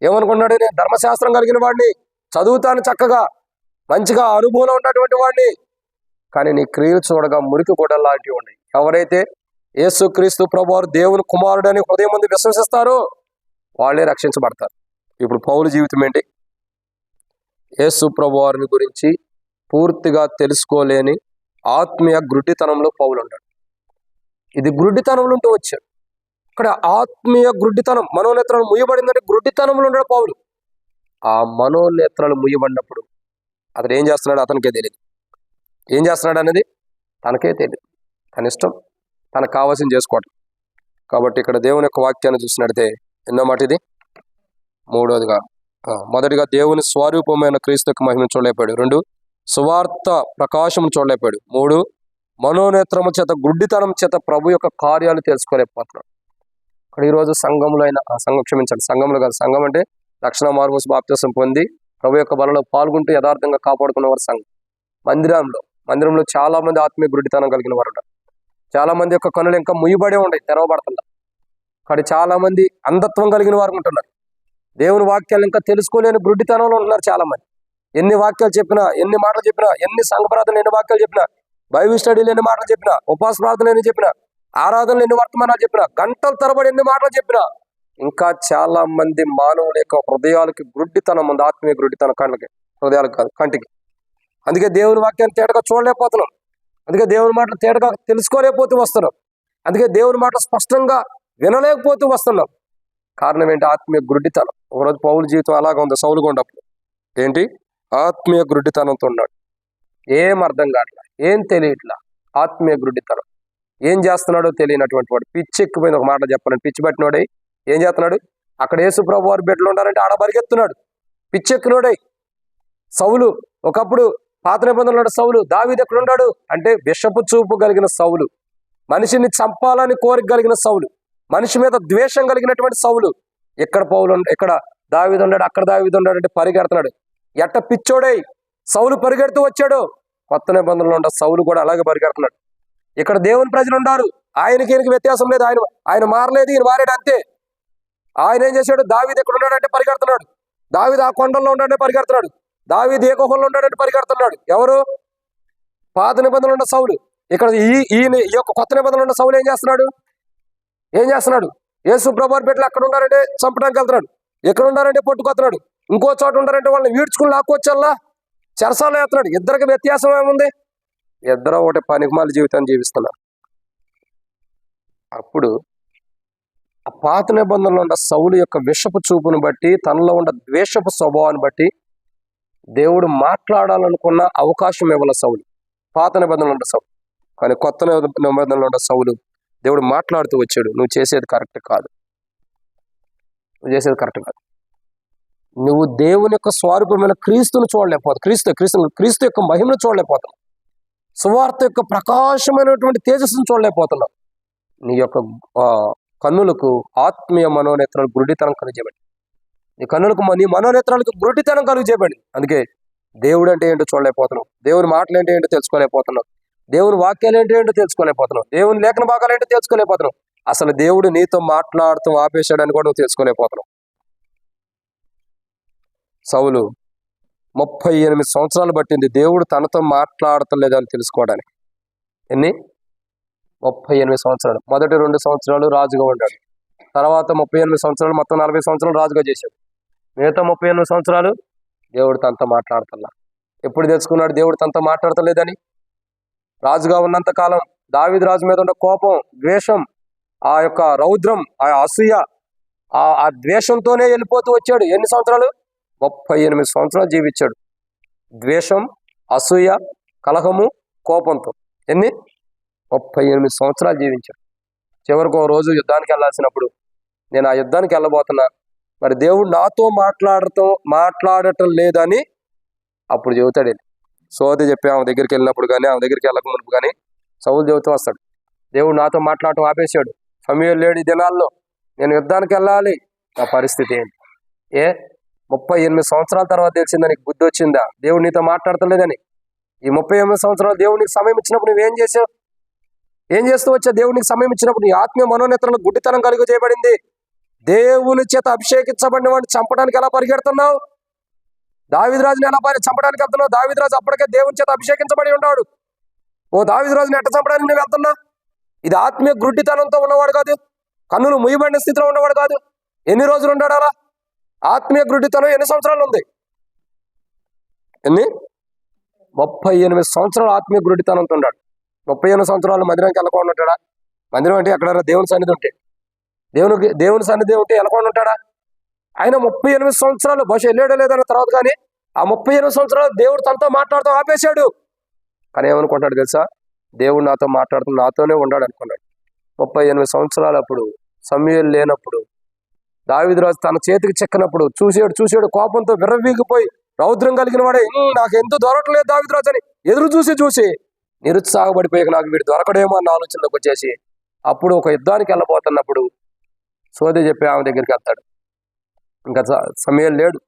ఏమనుకున్నాడు? నేను ధర్మశాస్త్రం కలిగిన వాడిని, చదువుతాను చక్కగా, మంచిగా అనుభవం ఉన్నటువంటి వాడిని. కానీ నీ క్రియలు చూడగా మురికి గొడ్డలు లాంటివి ఉన్నాయి. ఎవరైతే యేసుక్రీస్తు ప్రభువారు దేవుని కుమారుడని హృదయం ముందు విశ్వసిస్తారో వాళ్ళే రక్షించబడతారు. ఇప్పుడు పౌలు జీవితం ఏంటి? యేసు ప్రభువారిని గురించి పూర్తిగా తెలుసుకోలేని ఆత్మీయ గ్రుడ్డితనంలో పౌలు ఉన్నాడు. ఇది గ్రుడ్డితనంలో ఉంటూ వచ్చాడు. ఇక్కడ ఆత్మీయ గ్రుడ్డితనం, మనోనేత్రాలు ముయ్యబడిందంటే గ్రుడ్డితనంలో ఉన్నాడు పౌలు. ఆ మనోనేత్రాలు ముయ్యబడినప్పుడు అతడు ఏం చేస్తున్నాడు అతనికే తెలియదు. ఏం చేస్తున్నాడు అనేది తనకే తెలియదు. తన ఇష్టం, తనకు కావాల్సింది చేసుకోవటం. కాబట్టి ఇక్కడ దేవుని యొక్క వాక్యాన్ని చూసినట్టే ఎన్నో మాట ఇది? మూడోదిగా, మొదటిగా దేవుని స్వరూపమైన క్రీస్తు యొక్క మహిమను చూడలేపాడు. 2, సువార్త ప్రకాశం చూడలేపాడు. 3, మనోనేత్రము చేత గుడ్డితనం చేత ప్రభు యొక్క కార్యాలు తెలుసుకోలేకపోతున్నాడు. ఇక్కడ ఈరోజు సంఘంలో అయినా, సంఘంలో కాదు, సంఘం అంటే రక్షణ మార్మోస్ బాప్తిసం పొంది ప్రభు యొక్క బలలో పాల్గొంటూ యథార్థంగా కాపాడుకున్నవారు సంఘం. మందిరంలో చాలా మంది ఆత్మీయ గుడ్డితనం కలిగిన వారు ఉంటారు. చాలా మంది యొక్క కనులు ఇంకా ముయ్యబడే ఉంటాయి, తెరవబడుతుందా. కానీ చాలా మంది అంధత్వం కలిగిన వారు ఉంటున్నారు. దేవుని వాక్యాలు ఇంకా తెలుసుకోలేని గుడ్డితనంలో ఉంటున్నారు చాలా మంది. ఎన్ని వాక్యాలు చెప్పినా, ఎన్ని మాటలు చెప్పినా, ఎన్ని సంఘ ప్రార్థనలు ఎన్ని వాక్యాలు చెప్పినా, బైబిల్ స్టడీలు ఎన్ని మాటలు చెప్పినా, ఉపవాస ప్రార్థనలు ఎన్ని చెప్పినా, ఆరాధనలు ఎన్ని వర్తమానాలు చెప్పినా, గంటల తరబడి ఎన్ని మాటలు చెప్పినా, ఇంకా చాలా మంది మానవుల యొక్క హృదయాలకి గుడ్డితనం ఉంది. ఆత్మీయ గుడ్డితనం హృదయాలకు కాదు, కంటికి. అందుకే దేవుని వాక్యాన్ని తేటగా చూడలేకపోతున్నాం. అందుకే దేవుని మాటలు తేటగా తెలుసుకోలేకపోతూ వస్తున్నాం. అందుకే దేవుని మాటలు స్పష్టంగా వినలేకపోతూ వస్తున్నాం. కారణం ఏంటి? ఆత్మీయ గుడ్డితనం. ఒకరోజు పౌలు జీవితం అలాగా ఉంది. సౌలుగా ఉన్నప్పుడు ఏంటి? ఆత్మీయ గుడ్డితనంతో ఉన్నాడు. ఏం అర్థం కావట్లా, ఏం తెలియట్లా, ఆత్మీయ గుడ్డితనం. ఏం చేస్తున్నాడో తెలియనటువంటి వాడు, పిచ్చి ఎక్కిపోయింది. ఒక మాట చెప్పాలంటే పిచ్చి పట్టినోడై ఏం చేస్తున్నాడు? అక్కడ యేసు ప్రభు వారి బిడ్డలు ఉన్నారంటే ఆడ పరిగెత్తున్నాడు. పిచ్చెక్కినోడై సౌలు, ఒకప్పుడు పాత నిబంధనలు సౌలు. దావీదు ఎక్కడ ఉన్నాడు అంటే విషపు చూపు కలిగిన సౌలు, మనిషిని చంపాలని కోరిక కలిగిన సౌలు, మనిషి మీద ద్వేషం కలిగినటువంటి సౌలు. ఎక్కడ పౌలు, ఎక్కడ దావీదు ఉన్నాడు, అక్కడ దావీదు ఉన్నాడు అంటే పరిగెడుతున్నాడు. ఎట్ట పిచ్చోడై సౌలు పరిగెడుతూ వచ్చాడు. కొత్త నిబంధనలు ఉన్న సౌలు కూడా అలాగే పరిగెడుతున్నాడు. ఇక్కడ దేవుని ప్రజలు ఉన్నారు, ఆయనకి ఈయనకి వ్యత్యాసం లేదు. ఆయన మారలేదు, ఈయన మారాడు అంతే. ఆయన ఏం చేశాడు? దావీదు ఎక్కడ ఉన్నాడంటే పరిగెడుతున్నాడు. దావీదు ఆ కొండల్లో ఉన్నాడంటే పరిగెడుతున్నాడు. దావీదు ఏ గుహల్లో ఉన్నాడంటే పరిగెడుతున్నాడు. ఎవరు? పాత నిబంధనలు ఉన్న సౌలు. ఇక్కడ ఈ యొక్క కొత్త నిబంధనలు ఉన్న సౌలు ఏం చేస్తున్నాడు? యేసు ప్రభువారి బిడ్డలు అక్కడ ఉన్నారంటే చంపడానికి వెళ్తున్నాడు, ఎక్కడ ఉన్నారంటే పట్టుకొస్తున్నాడు, ఇంకో చోట ఉన్నారంటే వాళ్ళని వీడ్చుకుని లాక్కొచ్చల్లా చెరసాల్లో వేస్తున్నాడు. ఇద్దరికి వ్యత్యాసం ఏముంది? ఇద్దరు ఒకటి పనికిమాల జీవితాన్ని జీవిస్తున్నారు. అప్పుడు ఆ పాత నిబంధనలో ఉన్న సౌలు యొక్క విషపు చూపును బట్టి, తనలో ఉన్న ద్వేషపు స్వభావాన్ని బట్టి దేవుడు మాట్లాడాలనుకున్న అవకాశం ఇవ్వాల సౌలు. పాత నిబంధనలు ఉన్న సౌలు. కానీ కొత్త నిబంధనలు ఉన్న సౌలు దేవుడు మాట్లాడుతూ వచ్చాడు. నువ్వు చేసేది కరెక్ట్ కాదు, నువ్వు దేవుని యొక్క స్వరూపమైన క్రీస్తును చూడలేకపోతావు, క్రీస్తు యొక్క మహిమను చూడలేకపోతున్నావు, సువార్త యొక్క ప్రకాశమైనటువంటి తేజస్సును చూడలేకపోతున్నావు. నీ యొక్క కన్నులకు ఆత్మీయ మనోనేత్రాలు గురుడితనం కలుగజేయబడి, నీ మనోనేత్రాలకు గురుడితనం కలుగజేయబడి. అందుకే దేవుడు అంటే ఏంటో చూడలేకపోతున్నావు, దేవుని మాటలు ఏంటో తెలుసుకోలేకపోతున్నావు, దేవుని వాక్యాలు ఏంటో తెలుసుకోలేకపోతున్నావు, దేవుని లేఖన భాగాలు ఏంటో తెలుసుకోలేకపోతున్నావు. అసలు దేవుడు నీతో మాట్లాడుతూ ఆపేశాడని కూడా నువ్వు తెలుసుకోలేకపోతున్నావు. సౌలు 38 సంవత్సరాలు పట్టింది దేవుడు తనతో మాట్లాడతలేదని తెలుసుకోవడానికి. ఎన్ని? 38 సంవత్సరాలు. మొదటి 2 సంవత్సరాలు రాజుగా ఉన్నాడు. తర్వాత 38 సంవత్సరాలు, మొత్తం 40 సంవత్సరాలు రాజుగా చేశాడు. మిగతా 38 సంవత్సరాలు దేవుడు తనతో మాట్లాడతల్లా. ఎప్పుడు తెలుసుకున్నాడు దేవుడు తనతో మాట్లాడతలేదని? రాజుగా ఉన్నంత కాలం దావీదు రాజు మీద ఉన్న కోపం, ద్వేషం, ఆ యొక్క రౌద్రం, ఆ అసూయ, ఆ ద్వేషంతోనే వెళ్ళిపోతూ వచ్చాడు. ఎన్ని సంవత్సరాలు? 38 సంవత్సరాలు జీవించాడు. ద్వేషం, అసూయ, కలహము, కోపంతో. ఎన్ని? 38 సంవత్సరాలు జీవించాడు. చివరికి ఒక రోజు యుద్ధానికి వెళ్ళాల్సినప్పుడు, నేను ఆ యుద్ధానికి వెళ్ళబోతున్నా, మరి దేవుడు నాతో మాట్లాడటం లేదని అప్పుడు చెబుతాడు. సోది చెప్పి ఆమె దగ్గరికి వెళ్ళినప్పుడు కానీ, ఆమె దగ్గరికి వెళ్ళక మునుపు కానీ సౌలు చెబుతూ వస్తాడు, దేవుడు నాతో మాట్లాడటం ఆపేశాడు, సమయం లేడు ఈ దినాల్లో, నేను యుద్ధానికి వెళ్ళాలి. నా పరిస్థితి ఏంటి? 38 సంవత్సరాల తర్వాత తెలిసిందా నీకు? బుద్ధి వచ్చిందా దేవుడు నీతో మాట్లాడతలేదని? ఈ 38 సంవత్సరాలు దేవుడికి సమయం ఇచ్చినప్పుడు నువ్వేం చేసావు? ఏం చేస్తూ వచ్చా? దేవుడికి సమయం ఇచ్చినప్పుడు నీ ఆత్మీయ మనోనేత్రంలో గుడ్డితనం కలుగు చేయబడింది. దేవుని చేత అభిషేకించబడిన వాడిని చంపడానికి ఎలా పరిగెడుతున్నావు? దావీదురాజుని ఎలా చంపడానికి వెళ్తున్నావు? దావీదురాజు అప్పటికే దేవుని చేత అభిషేకించబడి ఉన్నాడు. ఓ దావీదురాజుని ఎట్ట చంపడానికి నువ్వు వెళ్తున్నా? ఇది ఆత్మీయ గుడ్డితనంతో ఉన్నవాడు కాదు, కన్నులు ముయ్యబడిన స్థితిలో ఉన్నవాడు కాదు. ఎన్ని రోజులు ఉన్నాడు అలా? ఆత్మీయ గుడ్డితనం ఎన్ని సంవత్సరాలు ఉంది? 38 సంవత్సరాలు ఆత్మీయ గుడ్డితనంతో ఉన్నాడు. 38 సంవత్సరాలు మందిరానికి వెళ్ళకుండా ఉంటాడా? మందిరం అంటే ఎక్కడైనా దేవుని సన్నిధి ఉంటే, దేవుని సన్నిధి ఉంటే వెళ్ళకుండా ఉంటాడా? ఆయన 38 సంవత్సరాలు బహుశా వెళ్ళాడో లేదన్న తర్వాత, కానీ ఆ 38 సంవత్సరాలు దేవుడు తనతో మాట్లాడుతూ ఆపేశాడు. కానీ ఏమనుకుంటాడు తెలుసా? దేవుడు నాతో మాట్లాడుతూ నాతోనే ఉన్నాడు అనుకున్నాడు. 38 సంవత్సరాలు అప్పుడు సమూయేలు లేనప్పుడు, దావీదురాజు తన చేతికి చెక్కనప్పుడు చూసాడు కోపంతో విర్రవీగిపోయి రౌద్రం కలిగిన వాడే, నాకు ఎందుకు దొరకలేదు దావీదురాజు అని ఎదురు చూసి నిరుత్సాహపడిపోయాక నాకు వీడు దొరకడేమో అన్న ఆలోచనలోకి వచ్చేసి, అప్పుడు ఒక యుద్ధానికి వెళ్ళబోతున్నప్పుడు సోదె చెప్పి ఆమె దగ్గరికి వెళ్తాడు. ఇంకా సమూయేలు లేడు,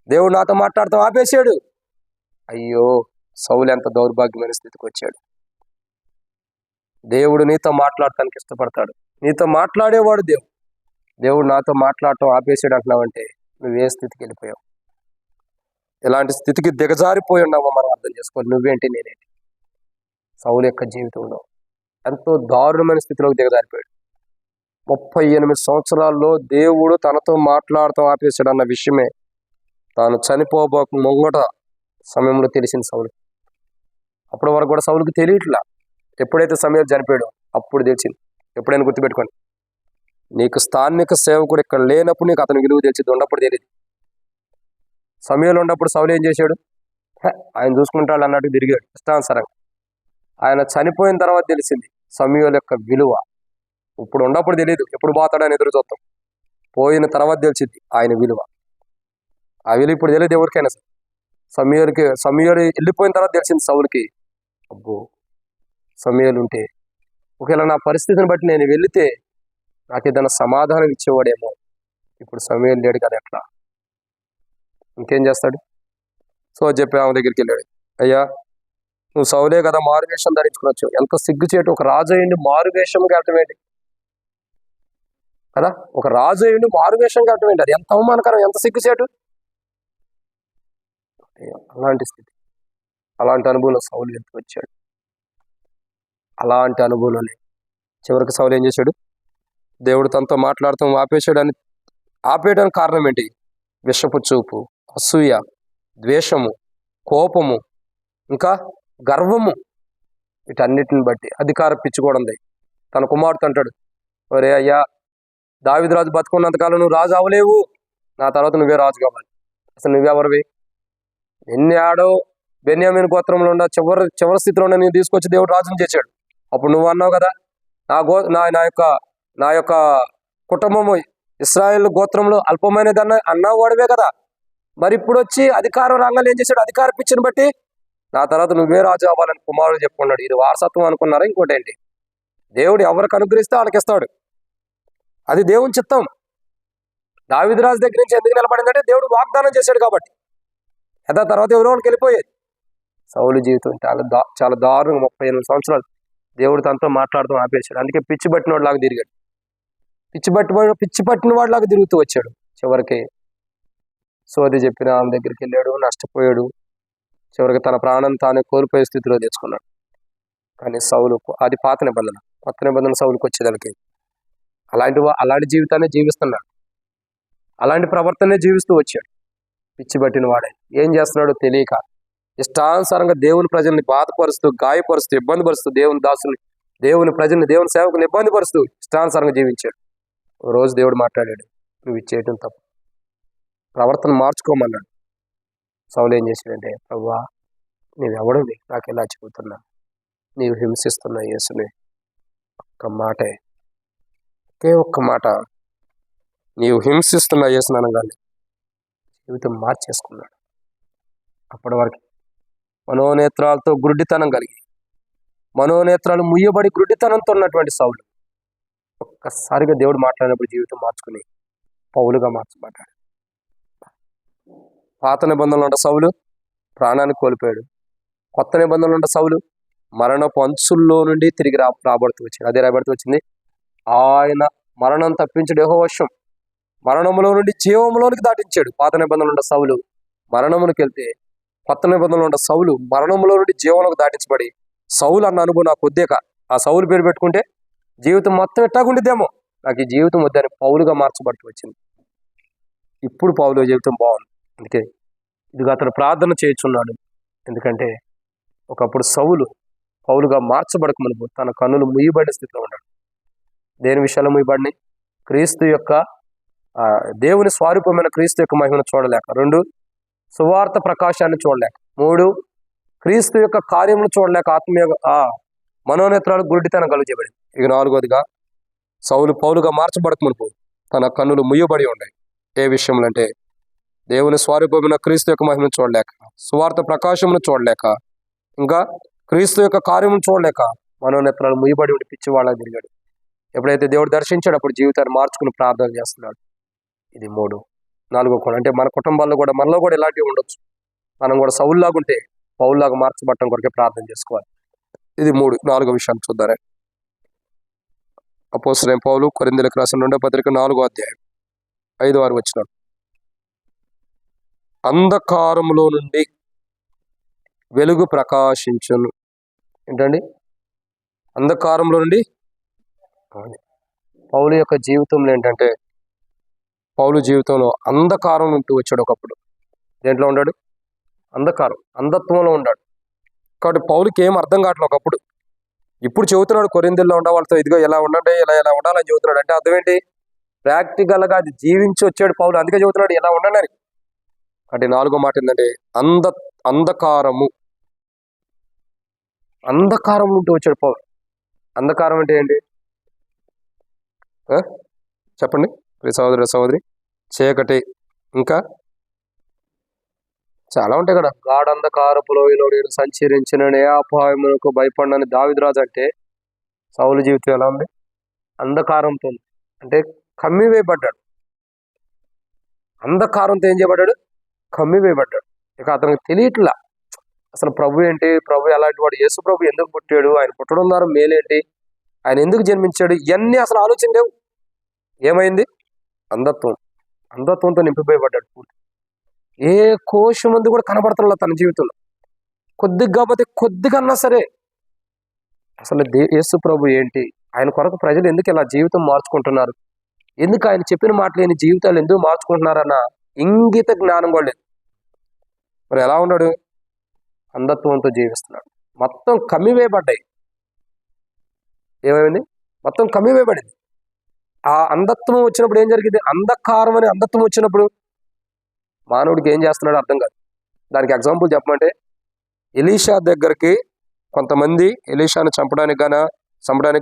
దేవుడు నాతో మాట్లాడుతూ ఆపేశాడు. అయ్యో, సౌలు ఎంత దౌర్భాగ్యమైన స్థితికి వచ్చాడు. దేవుడు నీతో మాట్లాడటానికి ఇష్టపడతాడు, నీతో మాట్లాడేవాడు దేవుడు నాతో మాట్లాడటం ఆపేసాడు అంటున్నావంటే నువ్వు ఏ స్థితికి వెళ్ళిపోయావు? ఎలాంటి స్థితికి దిగజారిపోయి ఉన్నావో మనం అర్థం చేసుకోవాలి. నువ్వేంటి నేనేంటి? సౌలు యొక్క జీవితంలో ఎంతో దారుణమైన స్థితిలోకి దిగజారిపోయాడు. 38 సంవత్సరాల్లో దేవుడు తనతో మాట్లాడటం ఆపేశాడు అన్న విషయమే తాను చనిపోబోక ముంగట సమయంలో తెలిసింది సౌలు. అప్పటి వరకు కూడా సౌలుకి తెలియట్లా. ఎప్పుడైతే సమయం చనిపోయాడో అప్పుడు తెలిసింది. ఎప్పుడైనా గుర్తుపెట్టుకోండి, నీకు స్థానిక సేవకుడు ఇక్కడ లేనప్పుడు నీకు అతను విలువ తెలిసింది, ఉన్నప్పుడు తెలియదు. సమయంలో ఉన్నప్పుడు సౌలు ఏం చేశాడు? ఆయన చూసుకుంటాడు అన్నట్టు తిరిగాడు ఇష్టానుసారంగా. ఆయన చనిపోయిన తర్వాత తెలిసింది సమూయేలు యొక్క విలువ. ఇప్పుడు ఉన్నప్పుడు తెలియదు, ఎప్పుడు పోతాడని ఎదురు చూస్తాం. పోయిన తర్వాత తెలిసింది ఆయన విలువ. ఆ విలువ ఇప్పుడు తెలియదు ఎవరికైనా సరే. సమూయేలు వెళ్ళిపోయిన తర్వాత తెలిసింది సౌలుకి, అబ్బో సమూయేలు ఉంటే ఒకవేళ నా పరిస్థితిని బట్టి నేను వెళితే నాకు ఏదైనా సమాధానం ఇచ్చేవాడేమో. ఇప్పుడు సమూయేలు లేడు కదా, ఎట్లా? ఇంకేం చేస్తాడు? సో చెప్పి ఆమె దగ్గరికి వెళ్ళాడు. అయ్యా, నువ్వు సౌలే కదా, మారువేషం ధరించుకోవచ్చు. ఎంత సిగ్గుచేటు! ఒక రాజు అయ్యిండి మారువేషం కట్టడం ఏంటి కదా? ఒక రాజు అయ్యిండి మారువేషం కట్టడం ఏంటి? అది ఎంత అవమానకరం, ఎంత సిగ్గుచేటు! అలాంటి స్థితి, అలాంటి అనుభవంలో సౌలు ఎందుకు వచ్చాడు? అలాంటి అనుభవంలోనే చివరికి సౌలు ఏం చేశాడు? దేవుడు తనతో మాట్లాడతాం ఆపేయడానికి కారణం ఏంటి? విషపు చూపు, అసూయ, ద్వేషము, కోపము, ఇంకా గర్వము. వీటన్నిటిని బట్టి అధికారం పిచ్చుకోవడంది. తన కుమారుడు అంటాడు, ఒరే అయ్యా, దావీదురాజు బతుకున్నంతకాలం నువ్వు రాజు అవ్వలేవు, నా తర్వాత నువ్వే రాజు కావాలి. అసలు నువ్వెవరివి? ఎన్ని ఆడో బెన్యామీను గోత్రంలో ఉన్న చివరి స్థితిలో ఉన్న నేను తీసుకొచ్చి దేవుడు రాజుని చేశాడు. అప్పుడు నువ్వు అన్నావు కదా, నా యొక్క కుటుంబము ఇశ్రాయేలు గోత్రంలో అల్పమైనదన్న అన్నావు వాడివే కదా. మరి ఇప్పుడు వచ్చి అధికారం రంగంలో ఏం చేశాడు? అధికార పిచ్చిని బట్టి నా తర్వాత నువ్వే రాజు అవ్వాలని కుమారుడు చెప్పుకున్నాడు. ఇది వారసత్వం అనుకున్నారా? ఇంకోటి ఏంటి? దేవుడు ఎవరికి అనుగ్రహిస్తే వాళ్ళకి ఇస్తాడు, అది దేవుని చిత్తం. దావీదురాజు దగ్గర నుంచి ఎందుకు నిలబడిందంటే దేవుడు వాగ్దానం చేశాడు కాబట్టి. యథా తర్వాత ఎవరో వాళ్ళకి వెళ్ళిపోయేది. సౌలు జీవితం చాలా దారుణంగా 38 సంవత్సరాలు దేవుడు తనతో మాట్లాడుతూ ఆపేశాడు. అందుకే పిచ్చి పట్టిన వాడిలాగా తిరిగాడు. పిచ్చి పట్టిన వాడిలాగా తిరుగుతూ వచ్చాడు. చివరికి సోది చెప్పిన ఆమె దగ్గరికి వెళ్ళాడు, నష్టపోయాడు. చివరికి తన ప్రాణం తానే కోల్పోయే స్థితిలో తెచ్చుకున్నాడు. కానీ సౌలు, అది పాత నిబంధన. కొత్త నిబంధన సౌలుకి వచ్చేదానికి అలాంటి జీవితాన్ని జీవిస్తున్నాడు, అలాంటి ప్రవర్తనే జీవిస్తూ వచ్చాడు. పిచ్చి పట్టిన వాడే ఏం చేస్తున్నాడో తెలియక ఇష్టానుసారంగా దేవుని ప్రజల్ని బాధపరుస్తూ, గాయపరుస్తూ, ఇబ్బంది పరుస్తూ, దేవుని దాసుని, దేవుని ప్రజల్ని, దేవుని సేవకుని ఇబ్బంది పరుస్తూ ఇష్టానుసారంగా జీవించాడు. రోజు దేవుడు మాట్లాడాడు, నువ్వు ఇచ్చేయటం తప్పు, ప్రవర్తన మార్చుకోమన్నాడు. సౌలు ఏం చేశాడంటే, ప్రభువా నీవెవడివి నాకు ఎలా చెబుతున్నా? నీవు హింసిస్తున్న యేసుని ఒక్క మాట, నీవు హింసిస్తున్న యేసుని అనగానే జీవితం మార్చేసుకున్నాడు. అప్పటి వరకు మనోనేత్రాలతో గుడ్డితనం కలిగి, మనోనేత్రాలు ముయ్యబడి గుడ్డితనంతో ఉన్నటువంటి సౌలు ఒక్కసారిగా దేవుడు మాట్లాడినప్పుడు జీవితం మార్చుకుని పౌలుగా మార్చబడ్డాడు. పాత నిబంధనలు ఉన్న సౌలు ప్రాణాన్ని కోల్పోయాడు. కొత్త నిబంధనలు ఉన్న సౌలు మరణపు అంచుల్లో నుండి తిరిగి రాబడుతూ వచ్చాడు. అదే రాబడుతూ వచ్చింది, ఆయన మరణం తప్పించడు యెహోవా వశం. మరణములో నుండి జీవములోనికి దాటించాడు. పాత నిబంధనలు ఉన్న సౌలు మరణమునికి వెళ్తే, కొత్త నిబంధనలు ఉన్న సౌలు మరణములో నుండి జీవంలోకి దాటించబడి, సౌలు అన్న అనుభవం నాకు వద్దేక ఆ సౌలు పేరు పెట్టుకుంటే జీవితం మొత్తం ఎట్టాగుండిద్దేమో, నాకు ఈ జీవితం వద్దని పౌలుగా మార్చబడుతూ వచ్చింది. ఇప్పుడు పౌలు జీవితం బాగుంది. అందుకే ఇదిగో అతను ప్రార్థన చేయుచున్నాడు. ఎందుకంటే ఒకప్పుడు సౌలు పౌలుగా మార్చబడక మునుపు తన కన్నులు ముయ్యబడిన స్థితిలో ఉన్నాడు. దేని విషయాల్లో ముయ్యబడినాయి? క్రీస్తు యొక్క దేవుని స్వరూపమైన క్రీస్తు యొక్క మహిమను చూడలేక. 2, సువార్త ప్రకాశాన్ని చూడలేక. 3, క్రీస్తు యొక్క కార్యమును చూడలేక ఆత్మీయ మనోనేత్రాలు గురుడితనం కలుగజేయబడింది. ఇక 4వదిగా సౌలు పౌలుగా మార్చబడక మునుపు తన కన్నులు ముయ్యబడి ఉన్నాయి. ఏ విషయంలో అంటే దేవుని స్వరూపమైన క్రీస్తు యొక్క మహిమను చూడలేక, సువార్త ప్రకాశమును చూడలేక, ఇంకా క్రీస్తు యొక్క కార్యమును చూడలేక మనోనేత్రాలు ముయ్యబడి ఉండి పిచ్చి వాళ్ళకి తిరిగాడు. ఎప్పుడైతే దేవుడు దర్శించాడు అప్పుడు జీవితాన్ని మార్చుకుని ప్రార్థన చేస్తున్నాడు. ఇది 3. 4వ కోణం అంటే మన కుటుంబాల్లో కూడా మనలో కూడా ఇలాంటివి ఉండొచ్చు. మనం కూడా సౌలులాగా ఉంటే పౌలులాగా మార్చబడటం కొరకే ప్రార్థన చేసుకోవాలి. ఇది 3. 4వ విషయాన్ని చూద్దారే. అపోస్తలుడైన పౌలు కొరింథీయులకు రాసిన 2వ పత్రిక 4వ అధ్యాయం 5-6 వచనం. అంధకారములో నుండి వెలుగు ప్రకాశించును. ఏంటండి? అంధకారంలో నుండి పౌలు యొక్క జీవితంలో ఏంటంటే, పౌలు జీవితంలో అంధకారం ఉంటూ వచ్చాడు. ఒకప్పుడు దేంట్లో ఉన్నాడు? అంధకారం, అంధత్వంలో ఉన్నాడు. కాబట్టి పౌలుకి ఏం అర్థం కావట్లేదు ఒకప్పుడు. ఇప్పుడు చెబుతున్నాడు కొరింథీయుల్లో ఉన్న వాళ్ళతో, ఇదిగో ఎలా ఉండండి, ఇలా ఉండాలని చెబుతున్నాడు. అంటే అర్థం ఏంటి? ప్రాక్టికల్గా అది జీవించి వచ్చాడు పౌలు, అందుకే చెబుతున్నాడు ఎలా ఉండండి అని. అంటే 4వ మాట ఏంటంటే అంధకారము ఉంటూ వచ్చాడు పౌలు. అంధకారం అంటే ఏంటి చెప్పండి సహోదరి? చీకటి, ఇంకా చాలా ఉంటాయి కదా. గాఢంధకారపు లోయలో నేను సంచరించిన ఏ అపాయమునకు భయపడినని దావీదురాజు అంటే, సౌలు జీవితం ఎలా ఉంది? అంధకారంతో, అంటే కమ్మివేయబడ్డాడు. అంధకారంతో ఏం చేయబడ్డాడు? కమ్మివేయబడ్డాడు. ఇక అతనికి తెలియట్లా అసలు ప్రభు ఏంటి, ప్రభు ఎలాంటి వాడు, యేసు ప్రభు ఎందుకు పుట్టాడు, ఆయన పుట్టడం ద్వారా మేలేంటి, ఆయన ఎందుకు జన్మించాడు, ఇవన్నీ అసలు ఆలోచన లేవు. ఏమైంది? అంధత్వంతో నింపిపోయబడ్డాడు. ఏ కోశం మంది కూడా కనబడుతున్నా తన జీవితంలో. కొద్దిగా కాకపోతే కొద్దిగా సరే అసలు యేసు ప్రభు ఏంటి, ఆయన కొరకు ప్రజలు ఎందుకు ఇలా జీవితం మార్చుకుంటున్నారు, ఎందుకు ఆయన చెప్పిన మాట లేని జీవితాలు ఎందుకు మార్చుకుంటున్నారన్న ఇంగిత జ్ఞానం కూడా లేదు. మరి ఎలా ఉన్నాడు? అంధత్వంతో జీవిస్తున్నాడు. మొత్తం కమ్మివేయబడ్డాయి. ఏమైంది? మొత్తం కమ్మివేయబడింది. ఆ అంధత్వం వచ్చినప్పుడు ఏం జరిగింది? అంధకారం అని అంధత్వం వచ్చినప్పుడు మానవుడికి ఏం చేస్తున్నాడో అర్థం కాదు. దానికి ఎగ్జాంపుల్ చెప్పమంటే, ఎలీషా దగ్గరికి కొంతమంది ఎలీషాను చంపడానికి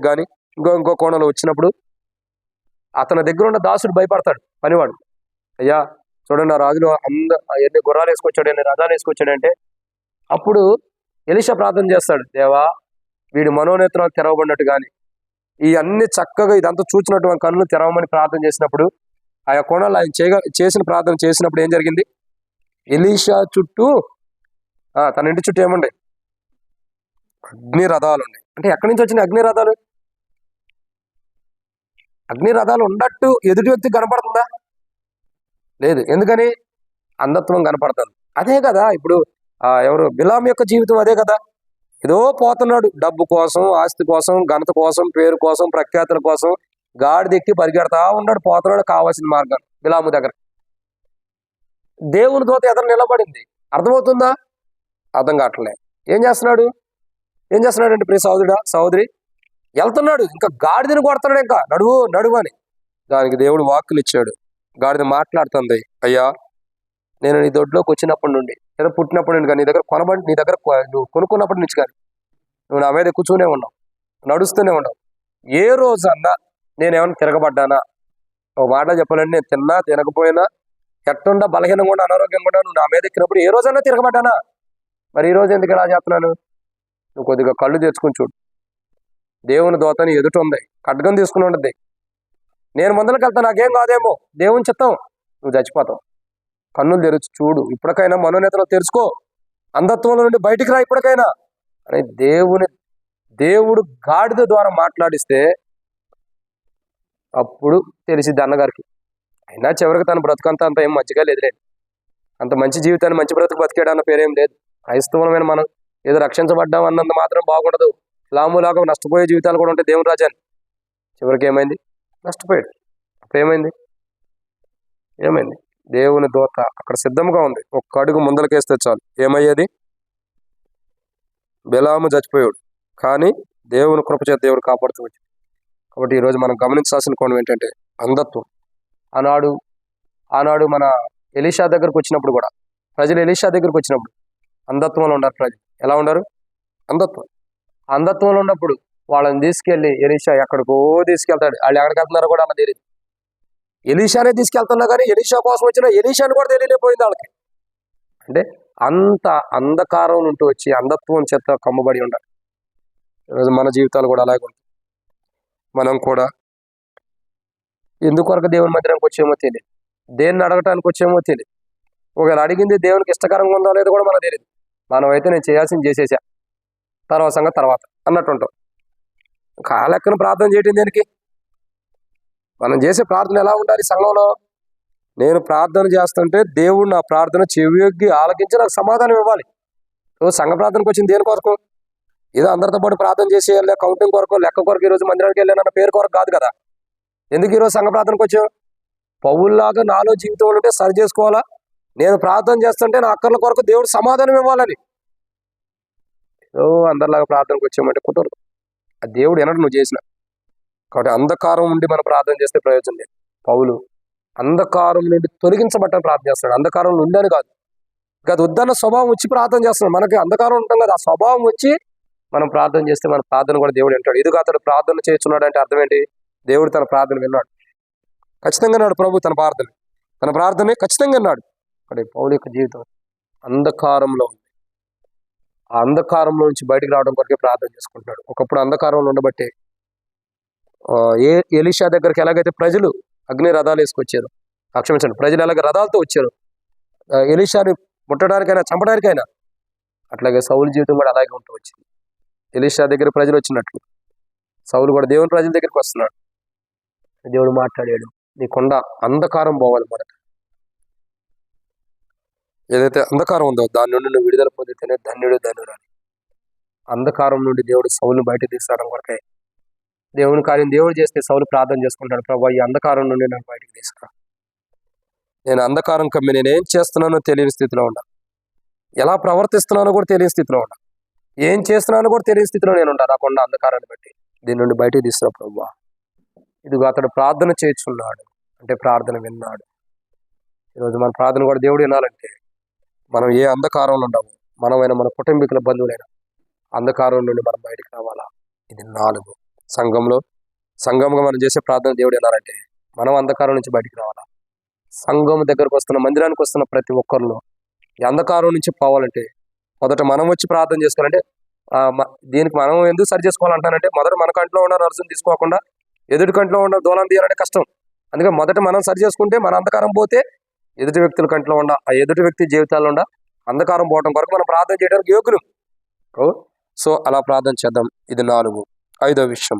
కానీ ఇంకో కోణంలో వచ్చినప్పుడు అతని దగ్గర ఉన్న దాసుడు భయపడతాడు. పనివాడు, అయ్యా చూడండి, ఆ రాజులు ఎన్ని గుర్రాలు వేసుకొచ్చాడు, ఎన్ని రథాలు వేసుకొచ్చాడు అంటే, అప్పుడు ఎలీషా ప్రార్థన చేస్తాడు, దేవా వీడి మనోనేత్రాలు తెరవబడినట్టు కానీ ఈ అన్ని చక్కగా ఇదంతా చూసినటువంటి కన్నులు తెరవమని ప్రార్థన చేసినప్పుడు, ఆ కోణాలు ఆయన చేసిన ప్రార్థన చేసినప్పుడు ఏం జరిగింది? ఎలీషా చుట్టూ తన ఇంటి చుట్టూ ఏముండే? అగ్ని రథాలు ఉన్నాయి. అంటే ఎక్కడి నుంచి వచ్చిన అగ్ని రథాలు? అగ్ని రథాలు ఉన్నట్టు ఎదుటి వ్యక్తి కనపడుతుందా? లేదు. ఎందుకని? అంధత్వం కనపడుతుంది. అదే కదా ఇప్పుడు ఎవరు బిలాం యొక్క జీవితం అదే కదా. ఏదో పోతున్నాడు, డబ్బు కోసం, ఆస్తి కోసం, ఘనత కోసం, పేరు కోసం, ప్రఖ్యాతుల కోసం గాడిదెక్కి పరిగెడతా ఉన్నాడు, పోతున్నాడు కావాల్సిన మార్గం బిలాము దగ్గర. దేవుని దూత ఎదురు నిలబడింది. అర్థమవుతుందా? అర్థం కావట్లే. ఏం చేస్తున్నాడు అంటే ప్రియ సహోదరి వెళ్తున్నాడు, ఇంకా గాడిదని కొడుతున్నాడు, ఇంకా నడువు అని. దానికి దేవుడు వాక్కులు ఇచ్చాడు. గాడిద మాట్లాడుతుంది, అయ్యా నేను నీ దొడ్లోకి వచ్చినప్పటి నుండి, లేదా పుట్టినప్పటి నుండి కానీ, నీ దగ్గర నువ్వు కొనుక్కున్నప్పటి నుంచి కానీ నువ్వు నా మీద కూర్చునే ఉన్నావు, నడుస్తూనే ఉన్నావు. ఏ రోజన్నా నేనేమన్నా తిరగబడ్డానా? ఒక మాట చెప్పాలంటే, నేను తిన్నా తినకపోయినా, ఎట్టుండా బలహీనంగా కూడా అనారోగ్యంగా కూడా నువ్వు నా మీద ఎక్కినప్పుడు ఏ రోజన్నా తిరగబడ్డానా? మరి ఈ రోజు ఎందుకు ఇలా చేస్తున్నాను? నువ్వు కొద్దిగా కళ్ళు తెచ్చుకుని చూడు. దేవుని దోతని ఎదుట ఉంది, ఖడ్గం తీసుకుని ఉంటుంది. నేను ముందరికి వెళ్తా, నాకేం కాదేమో, దేవుని చిత్తం, నువ్వు చచ్చిపోతావు. కన్నులు తెరిచి చూడు, ఇప్పటికైనా మనోనేతలు తెరుచుకో, అంధత్వంలో నుండి బయటికి రా ఇప్పటికైనా అని దేవుడు గాడిద ద్వారా మాట్లాడిస్తే అప్పుడు తెలిసిద్ది అన్నగారికి. అయినా చివరికి తన బ్రతుకంతా అంత ఏం మంచిగా లేదులేదు. అంత మంచి జీవితాన్ని మంచి బ్రతుకు బతికాడు అన్న పేరేం లేదు. క్రైస్తవమైన మనం ఏదో రక్షించబడ్డాం అన్నంత మాత్రం బాగుండదు. లాములాగా నష్టపోయే జీవితాలు కూడా ఉంటాయి దేవుని రాజ్యాన్ని. చివరికి ఏమైంది? నష్టపోయాడు. అప్పుడు ఏమైంది? దేవుని దూత అక్కడ సిద్ధంగా ఉంది. ఒక్క అడుగు ముందలకేస్తే చాలు ఏమయ్యేది? బెలాము చచ్చిపోయాడు. కానీ దేవుని కృపచేత దేవుడు కాపాడుతూ వచ్చాడు. కాబట్టి ఈరోజు మనం గమనించాల్సిన కోణం ఏంటంటే అంధత్వం. ఆనాడు మన ఎలీషా దగ్గరకు వచ్చినప్పుడు కూడా ప్రజలు ఎలీషా దగ్గరకు వచ్చినప్పుడు అంధత్వంలో ఉన్నారు. ప్రజలు ఎలా ఉన్నారు? అంధత్వంలో ఉన్నప్పుడు వాళ్ళని తీసుకెళ్లి ఎలీషా ఎక్కడికో తీసుకెళ్తాడు. వాళ్ళు ఎక్కడికి వెళ్తున్నారో కూడా అలా తెలియదు. ఎలీషానే తీసుకెళ్తున్నా కానీ ఎలీషా కోసం వచ్చిన ఎలీషాని కూడా తెలియలేకపోయింది వాళ్ళకి. అంటే అంత అంధకారం ఉంటూ వచ్చి అంధత్వం చేత కమ్మబడి ఉండాలి. ఈరోజు మన జీవితాలు కూడా అలాగే ఉంటాయి. మనం కూడా ఎందుకొరకు దేవుని మందిరానికి వచ్చేమో తెలియదు, దేన్ని అడగటానికి వచ్చేమో తెలియదు. ఒకవేళ అడిగింది దేవునికి ఇష్టకరంగా ఉందో లేదో కూడా మనకు తెలియదు. మనమైతే నేను చేయాల్సింది చేసేసా, తర్వాత సంగతి తర్వాత అన్నట్టుంటాం. కాలెక్కను ప్రార్థన చేయటం దేనికి? మనం చేసే ప్రార్థన ఎలా ఉండాలి? సంఘంలో నేను ప్రార్థన చేస్తుంటే దేవుడు నా ప్రార్థన చెవియొగ్గి ఆలకించి నాకు సమాధానం ఇవ్వాలి. సంఘ ప్రార్థనకు వచ్చింది దేని కొరకు? ఏదో అందరితో పాటు ప్రార్థన చేసి కౌంటింగ్ కొరకు, లెక్క కొరకు ఈరోజు మందిరానికి వెళ్ళానన్న పేరు కొరకు కాదు కదా. ఎందుకు ఈరోజు సంఘ ప్రార్థనకు వచ్చావు? పౌల్లాగా నాలో జీవితంలో ఉంటే సరి చేసుకోవాలా? నేను ప్రార్థన చేస్తుంటే నా అక్కర్ల కొరకు దేవుడు సమాధానం ఇవ్వాలని. అందరిలాగా ప్రార్థనకు వచ్చామంటే కుదరదు. అది దేవుడు ఎన్నడూ నువ్వు చేసిన. కాబట్టి అంధకారం నుండి మనం ప్రార్థన చేస్తే ప్రయోజనం లేదు. పౌలు అంధకారం నుండి తొలగించబట్టని ప్రార్థన చేస్తున్నాడు. అంధకారం నుండి అని కాదు, అది వద్దన్న స్వభావం వచ్చి ప్రార్థన చేస్తున్నాడు. మనకి అంధకారం ఉంటాం కదా, ఆ స్వభావం వచ్చి మనం ప్రార్థన చేస్తే మన ప్రార్థన కూడా దేవుడు వింటాడు. ఇదిగా అతడు ప్రార్థన చేస్తున్నాడు అంటే అర్థం ఏంటి? దేవుడు తన ప్రార్థన విన్నాడు. ఖచ్చితంగా అన్నాడు ప్రభు తన ప్రార్థనే ఖచ్చితంగా అన్నాడు. అక్కడ పౌలు యొక్క జీవితం అంధకారంలో ఉంది. ఆ అంధకారంలో నుంచి బయటకు రావడం కొరకే ప్రార్థన చేసుకుంటున్నాడు. ఒకప్పుడు అంధకారంలో ఉండబట్టే ఎలీషా దగ్గరికి ఎలాగైతే ప్రజలు అగ్ని రథాలు వేసుకొచ్చారు, క్షమించండి, ప్రజలు ఎలాగ రథాలతో వచ్చారు ఎలీషాని ముట్టడానికైనా చంపడానికైనా, అట్లాగే సౌలు జీవితం కూడా అలాగే ఉంటూ వచ్చింది. ఎలీషా దగ్గర ప్రజలు వచ్చినట్లు సౌలు కూడా దేవుని ప్రజల దగ్గరికి వస్తున్నాడు. దేవుడు మాట్లాడాడు, నీ కొండ అంధకారం పోవాలి. మొదట ఏదైతే అంధకారం ఉందో దాని నుండి నువ్వు విడుదల పొందితేనే ధన్యురాలి. అంధకారం నుండి దేవుడు సౌలుని బయట తీసుకోవడం కొరకే దేవుని కార్యం దేవుడు చేస్తే సౌలు ప్రార్థన చేసుకుంటాడు, ప్రభు ఈ అంధకారం నుండి నాకు బయటకు తీసుకురా. నేను అంధకారం కమ్మి నేనేం చేస్తున్నానో తెలియని స్థితిలో ఉన్నా, ఎలా ప్రవర్తిస్తున్నానో కూడా తెలియని స్థితిలో ఉన్నా, ఏం చేస్తున్నానో కూడా తెలియని స్థితిలో నేను ఉంటాను. ఆ కొండ అంధకారాన్ని బట్టి దీని నుండి బయటకు తీసుకురా ప్రభు. ఇదిగో అతడు ప్రార్థన చేస్తున్నాడు అంటే ప్రార్థన విన్నాడు. ఈరోజు మన ప్రార్థన కూడా దేవుడు వినాలంటే మనం ఏ అంధకారంలో ఉండము, మనమైనా మన కుటుంబీకుల బంధువులైనా అంధకారం నుండి మనం బయటకు రావాలా. ఇది 4. సంఘంగా మనం చేసే ప్రార్థన దేవుడు వినాలంటే మనం అంధకారం నుంచి బయటకు రావాలా. సంఘం దగ్గరకు వస్తున్న, మందిరానికి వస్తున్న ప్రతి ఒక్కరిలో ఈ అంధకారం నుంచి పోవాలంటే మొదట మనం వచ్చి ప్రార్థన చేసుకోవాలంటే దీనికి మనం ఎందుకు సరి చేసుకోవాలంటానంటే మొదట మన కంట్లో ఉన్న నర్సును తీసుకోకుండా ఎదుటి కంట్లో ఉన్న దూలం తీయాలంటే కష్టం. అందుకే మొదట మనం సరి చేసుకుంటే మన అంధకారం పోతే ఎదుటి వ్యక్తుల కంట్లో ఉన్న ఆ ఎదుటి వ్యక్తి జీవితాల్లో ఉన్న అంధకారం పోవడం కొరకు మనం ప్రార్థన చేయడానికి యోగ్యులు. సో అలా ప్రార్థన చేద్దాం. ఇది 4. 5వ విషయం,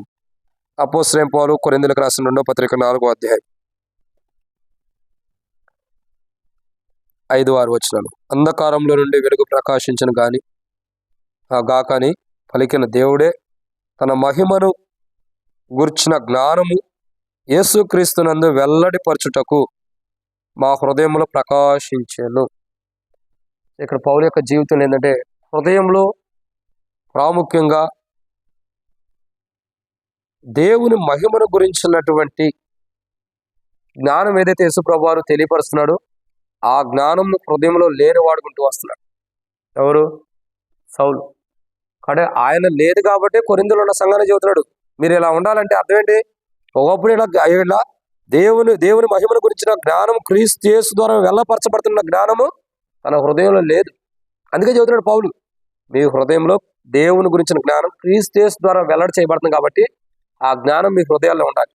అపోస్తలుడైన పౌలు కొరింథీయులకు రాసిన 2వ పత్రిక 4వ అధ్యాయం 5-6 వచనాలు. అంధకారంలో నుండి వెలుగు ప్రకాశించను గాకని పలికిన దేవుడే తన మహిమను గుర్చిన జ్ఞానము యేసుక్రీస్తునందు వెల్లడిపరచుటకు మా హృదయంలో ప్రకాశించెను. ఇక్కడ పౌలు యొక్క జీవితం ఏంటంటే హృదయంలో ప్రాముఖ్యంగా దేవుని మహిమను గురించినటువంటి జ్ఞానం ఏదైతే యేసుప్రభువు వారు తెలియపరుస్తున్నాడో ఆ జ్ఞానం హృదయంలో లేని వాడుకుంటూ వస్తున్నాడు. ఎవరు? సౌలు. కానీ ఆయన లేదు కాబట్టి కొరింథీలో ఉన్న సంఘాన్ని చెబుతున్నాడు, మీరు ఇలా ఉండాలంటే అర్థం ఏంటి? ఒకప్పుడు ఇలా దేవుని మహిమను గురించిన జ్ఞానం క్రీస్తు యేసు ద్వారా వెళ్ళపరచబడుతున్న జ్ఞానము తన హృదయంలో లేదు. అందుకే చెబుతున్నాడు పౌలు, మీ హృదయంలో దేవుని గురించిన జ్ఞానం క్రీస్తు యేసు ద్వారా వెల్లడి చేయబడుతుంది కాబట్టి ఆ జ్ఞానం మీ హృదయాల్లో ఉండాలి.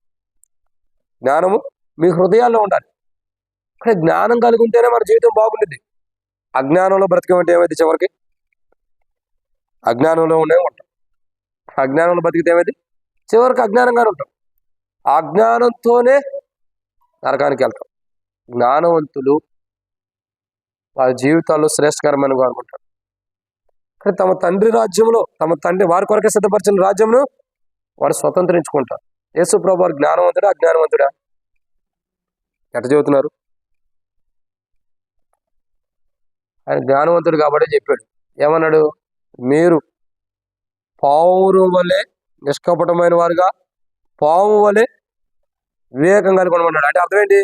జ్ఞానము మీ హృదయాల్లో ఉండాలి. కానీ జ్ఞానం కలిగి ఉంటేనే మన జీవితం బాగుంటుంది. అజ్ఞానంలో బ్రతికేమంటే ఏమైంది? చివరికి అజ్ఞానంలో ఉంటాం. అజ్ఞానంలో బతికితే ఏమైంది? చివరికి అజ్ఞానంగానే ఉంటాం. ఆ జ్ఞానంతోనే నరకానికి వెళ్తారు. జ్ఞానవంతులు వారి జీవితాల్లో శ్రేష్టకరమైన అనుకుంటారు. కానీ తమ తండ్రి రాజ్యంలో వారి కొరకే సిద్ధపరిచిన రాజ్యంలో వారు స్వతంత్రించుకుంటారు. యేసు ప్రభు వారు జ్ఞానవంతుడా అజ్ఞానవంతుడా? ఎట్ట చెబుతున్నారు? ఆయన జ్ఞానవంతుడు కాబట్టి చెప్పాడు. ఏమన్నాడు? మీరు పావురు వలె నిష్కపటమైన వారుగా, పాము వలె వివేకం కలిగి ఉండమన్నాడు. అంటే అర్థం ఏంటి?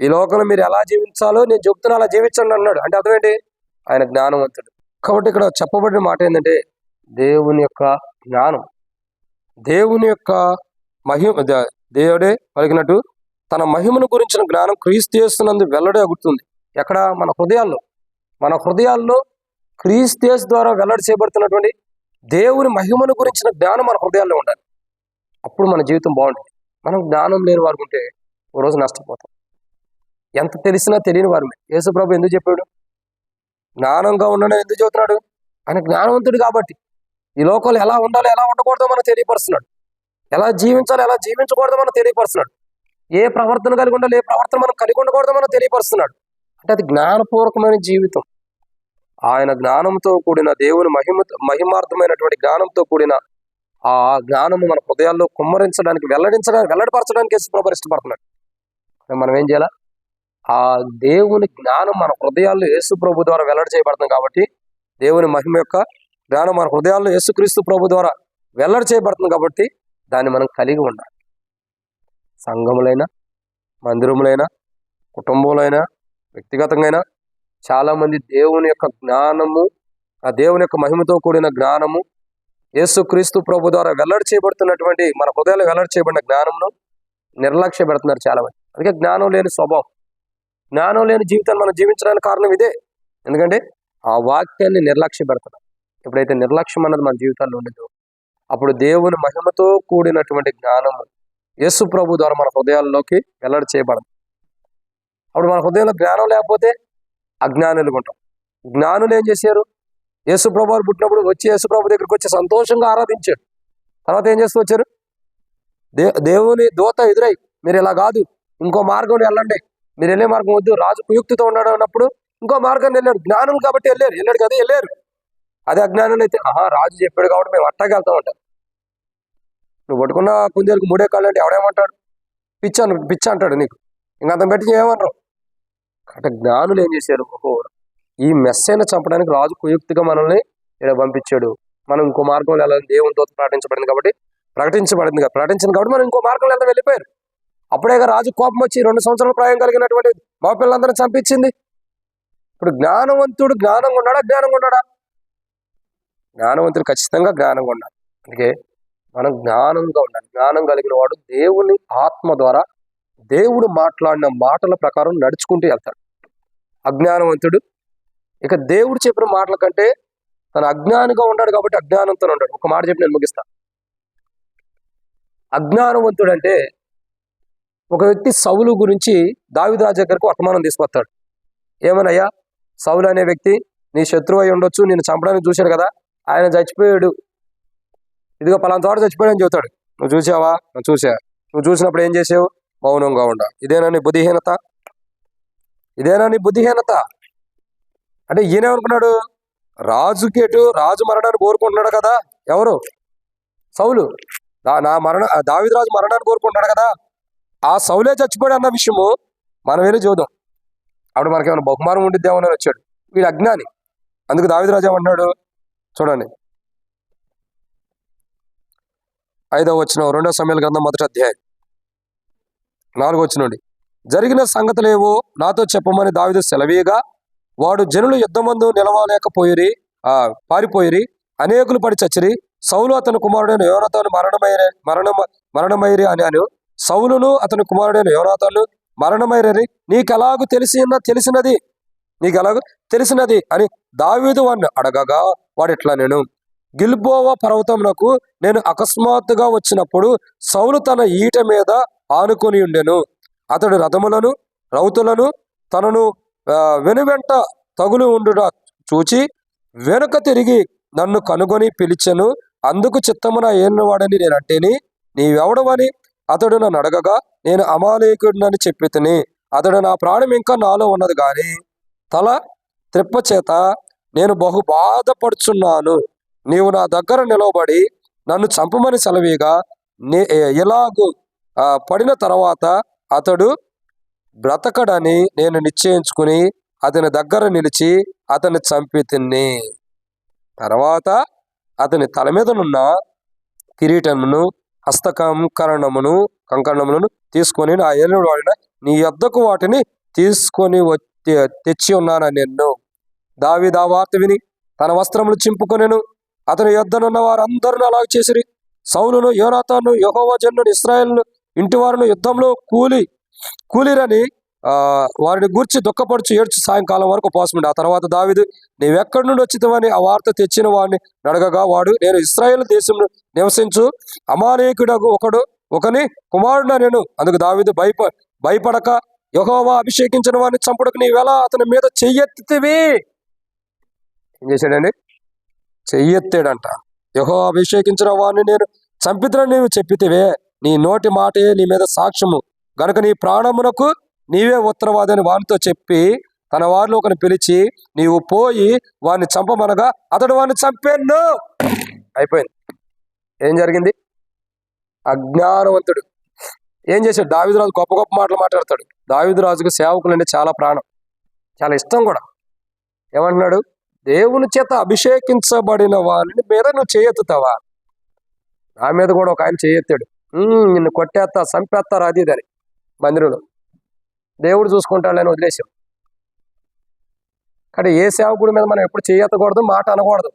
ఈ లోకంలో మీరు ఎలా జీవించాలో నేను చెప్తున్నా అలా జీవించండి అన్నాడు. అంటే అర్థం ఏంటి? ఆయన జ్ఞానవంతుడు. కాబట్టి ఇక్కడ చెప్పబడిన మాట ఏంటంటే దేవుని యొక్క జ్ఞానం, దేవుని యొక్క మహిమ, దేవుడే పలికినట్టు తన మహిమను గురించిన జ్ఞానం క్రీస్తు యేసునందు వెల్లడి అగుతుంది. ఎక్కడ? మన హృదయాల్లో క్రీస్తు యేసు ద్వారా వెల్లడి చేయబడుతున్నటువంటి దేవుని మహిమను గురించిన జ్ఞానం మన హృదయాల్లో ఉండాలి. అప్పుడు మన జీవితం బాగుంటుంది. మనం జ్ఞానం లేని వారు ఉంటే ఓ రోజు నష్టపోతాం. ఎంత తెలిసినా తెలియని వారు. యేసు ప్రభు ఎందుకు చెప్పాడు? జ్ఞానంగా ఉండడం ఎందుకు చెబుతున్నాడు? ఆయన జ్ఞానవంతుడు కాబట్టి ఈ లోకంలో ఎలా ఉండాలో ఎలా ఉండకూడదో మనం తెలియపరుస్తున్నాడు. ఎలా జీవించాలో ఎలా జీవించకూడదో మనం తెలియపరుస్తున్నాడు. ఏ ప్రవర్తన కలిగి ఉండాలి, ఏ ప్రవర్తన మనం కలిగి ఉండకూడదో మనం తెలియపరుస్తున్నాడు. అంటే అది జ్ఞానపూర్వకమైన జీవితం. ఆయన జ్ఞానంతో కూడిన దేవుని మహిమార్థమైనటువంటి జ్ఞానంతో కూడిన ఆ జ్ఞానము మన హృదయాల్లో కుమ్మరించడానికి వెల్లడిపరచడానికి యేసు ప్రభు ఇష్టపడుతున్నాడు. మనం ఏం చేయాలా? ఆ దేవుని జ్ఞానం మన హృదయాల్లో యేసు ప్రభు ద్వారా వెల్లడి చేయబడుతుంది కాబట్టి, దేవుని మహిమ యొక్క జ్ఞానం మన హృదయాల్లో యేసుక్రీస్తు ప్రభు ద్వారా వెల్లడి చేయబడుతుంది కాబట్టి దాన్ని మనం కలిగి ఉండాలి. సంఘములైనా, మందిరములైనా, కుటుంబంలో, వ్యక్తిగతంగా చాలామంది దేవుని యొక్క జ్ఞానము, ఆ దేవుని యొక్క మహిమతో కూడిన జ్ఞానము, యేసుక్రీస్తు ప్రభు ద్వారా వెల్లడి చేయబడుతున్నటువంటి మన హృదయాల్లో వెల్లడి చేయబడిన జ్ఞానంను నిర్లక్ష్య పెడుతున్నారు చాలామంది. అందుకే జ్ఞానం లేని స్వభావం, జ్ఞానం లేని జీవితాన్ని మనం జీవించడానికి కారణం ఇదే. ఎందుకంటే ఆ వాక్యాన్ని నిర్లక్ష్య పెడుతున్నాం. ఎప్పుడైతే నిర్లక్ష్యం అన్నది మన జీవితాల్లో ఉండదో అప్పుడు దేవుని మహిమతో కూడినటువంటి జ్ఞానము యేసు ప్రభు ద్వారా మన హృదయాల్లోకి వెల్లడి చేయబడదు. అప్పుడు మన హృదయంలో జ్ఞానం లేకపోతే అజ్ఞానులుగా ఉంటాం. జ్ఞానులు ఏం చేశారు? యేసు ప్రభు వారు పుట్టినప్పుడు వచ్చి యేసు ప్రభు దగ్గరికి వచ్చి సంతోషంగా ఆరాధించారు. తర్వాత ఏం చేస్తూ వచ్చారు? దేవుని దూత ఎదురై మీరు ఇలా కాదు, ఇంకో మార్గం వెళ్ళండి, మీరు వెళ్ళే మార్గం వద్దు, రాజు కుయుక్తితో ఉన్నాడు అన్నప్పుడు ఇంకో మార్గాన్ని వెళ్ళారు. జ్ఞానులు కాబట్టి వెళ్ళాడు కదా, వెళ్ళారు. అదే అజ్ఞానులు అయితే రాజు చెప్పాడు కాబట్టి మేము అట్టాకి వెళ్తాం అంటారు. నువ్వు పట్టుకున్న కుందేలకు 3 కాళ్ళు అంటే ఎవడేమంటాడు? పిచ్చ అంటాడు నీకు. ఇంకంత పెట్టి ఏమన్నారు? అంటే జ్ఞానులు ఏం చేశారు? ఈ మెస్సైన చంపడానికి రాజు కుయుక్తిగా మనల్ని ఇక్కడ పంపించాడు, మనం ఇంకో మార్గంలో వెళ్ళాలని దేవునితో ప్రకటించబడింది కాబట్టి మనం ఇంకో మార్గంలో వెళ్తాం వెళ్ళిపోయారు. అప్పుడేగా రాజు కోపం వచ్చి 2 సంవత్సరాల ప్రాయం కలిగినటువంటి మా పిల్లలందరినీ చంపించింది. ఇప్పుడు జ్ఞానవంతుడు జ్ఞానంగా ఉన్నాడా, అజ్ఞానంగా ఉన్నాడా? జ్ఞానవంతుడు ఖచ్చితంగా జ్ఞానంగా ఉన్నాడు. అందుకే మనం జ్ఞానంగా ఉండాలి. జ్ఞానం కలిగిన వాడు దేవుని ఆత్మ ద్వారా దేవుడు మాట్లాడిన మాటల ప్రకారం నడుచుకుంటూ వెళ్తాడు. అజ్ఞానవంతుడు ఇక దేవుడు చెప్పిన మాటల కంటే తన అజ్ఞానిగా ఉన్నాడు కాబట్టి అజ్ఞానంతో ఉన్నాడు. ఒక మాట చెప్పి నేను ముగిస్తా. అజ్ఞానవంతుడు అంటే ఒక వ్యక్తి సౌలు గురించి దావీదు రాజు దగ్గరకు వర్తమానం తీసుకొస్తాడు. ఏమనయ్యా, సౌలు అనే వ్యక్తి నీ శత్రువు అయి ఉండొచ్చు, నేను చంపడానికి చూశాడు కదా, ఆయన చచ్చిపోయాడు, ఇదిగో పలానా చోట చచ్చిపోయాడు అని చెబుతాడు. నువ్వు చూసావా? నువ్వు చూసా. నువ్వు చూసినప్పుడు ఏం చేసావు? మౌనంగా ఉండ. ఇదేనా నీ బుద్ధిహీనత? అంటే ఈయనేమనుకున్నాడు? రాజు మరణాన్ని కోరుకుంటున్నాడు కదా. ఎవరు? సౌలు. దావీదు రాజు మరణాన్ని కోరుకుంటున్నాడు కదా, ఆ సౌలే చచ్చిపోయాడు అన్న విషయము మనం వెళ్ళి చూద్దాం. అప్పుడు మనకేమైనా బహుమానం ఉండిద్దేమో అని వచ్చాడు. వీడు అజ్ఞాని. అందుకు దావీదు రాజు ఏమన్నాడు చూడండి, 5వ వచనం, 2వ సమూయేలు గ్రంథం 1వ అధ్యాయం 4వ వచనం నుండి. జరిగిన సంగతులేవో నాతో చెప్పమని దావీదు సెలవీయగా, వాడు జనులు యుద్ధమందు నిలవలేకపోయిరి, పారిపోయిరి, అనేకులు పడి చచ్చిరి. సౌలు అతని కుమారుడైన యోనాతాను మరణమైరి అని సౌలును అతని కుమారుడైన యోనాతాను మరణమైరని నీకెలాగూ తెలిసినది అని దావీదు వాడిని అడగగా, వాడిట్లా, నేను గిల్బోవ పర్వతమునకు నేను అకస్మాత్తుగా వచ్చినప్పుడు సౌలు తన ఈట మీద ఆనుకొని ఉండెను. అతడు రథములను రౌతులను తనను వెనువెంట తగులు ఉండుట చూచి వెనుక తిరిగి నన్ను కనుగొని పిలిచెను. అందుకు చిత్తమున ఏలినవాడని నేనంటేని, నీవెవడవని అతడు నన్ను అడగగా నేను అమాలేకుడినని చెప్పి తిని, అతడు నా ప్రాణం ఇంకా నాలో ఉన్నది గాని తల త్రిప్పచేత నేను బహు బాధపడుచున్నాను. నీవు నా దగ్గర నిలవబడి నన్ను చంపమని సెలవీగా ఇలాగు పడిన తర్వాత అతడు బ్రతకడని నేను నిశ్చయించుకుని అతని దగ్గర నిలిచి అతన్ని చంపి తిని. తర్వాత అతని తల మీదనున్న కిరీటమును కంకణములను తీసుకొని నా ఏలుడు వాడిన నీ యొద్దకు వాటిని తీసుకొని తెచ్చి ఉన్నానని నిన్ను. దావీదు ఆ వార్త విని తన వస్త్రములు చింపుకొనెను. అతని యొద్దనున్న వారందరూ అలాగ చేసిరి. సౌలును యోనాతాను యెహోవా జనులను ఇశ్రాయేలు ఇంటి వారిని యుద్ధంలో కూలిరని వారిని గూర్చి దుఃఖపడుచు ఏడ్చు సాయంకాలం వరకు ఉపవాసముండి. ఆ తర్వాత దావీదు నీవెక్కడి నుండి వచ్చితవని ఆ వార్త తెచ్చిన వాడిని అడగగా వాడు నేను ఇశ్రాయేలు దేశంలో నివసించు అమాలేకుడగు ఒకని కుమారుడు నేను. అందుకు దావీదు భయపడక యెహోవా అభిషేకించిన వాడిని చంపుటకు నీవెలా అతని మీద చెయ్యెత్తివి. ఏం చేశాడండి? చెయ్యెత్తాడంట. యెహోవా అభిషేకించిన వాడిని నేను చంపితనని నీవు చెప్పితివే, నీ నోటి మాటే నీ మీద సాక్ష్యము గనుక నీ ప్రాణమునకు నీవే ఉత్తరవాది అని వానితో చెప్పి తన వారిలో ఒకరిని పిలిచి నీవు పోయి వాడిని చంపమనగా అతడు వాడిని చంపాను. అయిపోయింది. ఏం జరిగింది? అజ్ఞానవంతుడు ఏం చేశాడు? దావీదురాజు గొప్ప గొప్ప మాటలు మాట్లాడతాడు. దావీదురాజుకు సేవకులు అంటే చాలా ప్రాణం, చాలా ఇష్టం కూడా. ఏమంటున్నాడు? దేవుని చేత అభిషేకించబడిన వారిని మీద నువ్వు చేయెత్తుతావా? నా మీద కూడా ఒక ఆయన చేయెత్తాడు, నిన్ను కొట్టేస్తా చంపేస్తారు అది ఇదని మందిరంలో. దేవుడు చూసుకుంటాడని వదిలేసాం. కానీ ఏ సేవకుడి మీద మనం ఎప్పుడు చేయెత్తకూడదు, మాట అనకూడదు.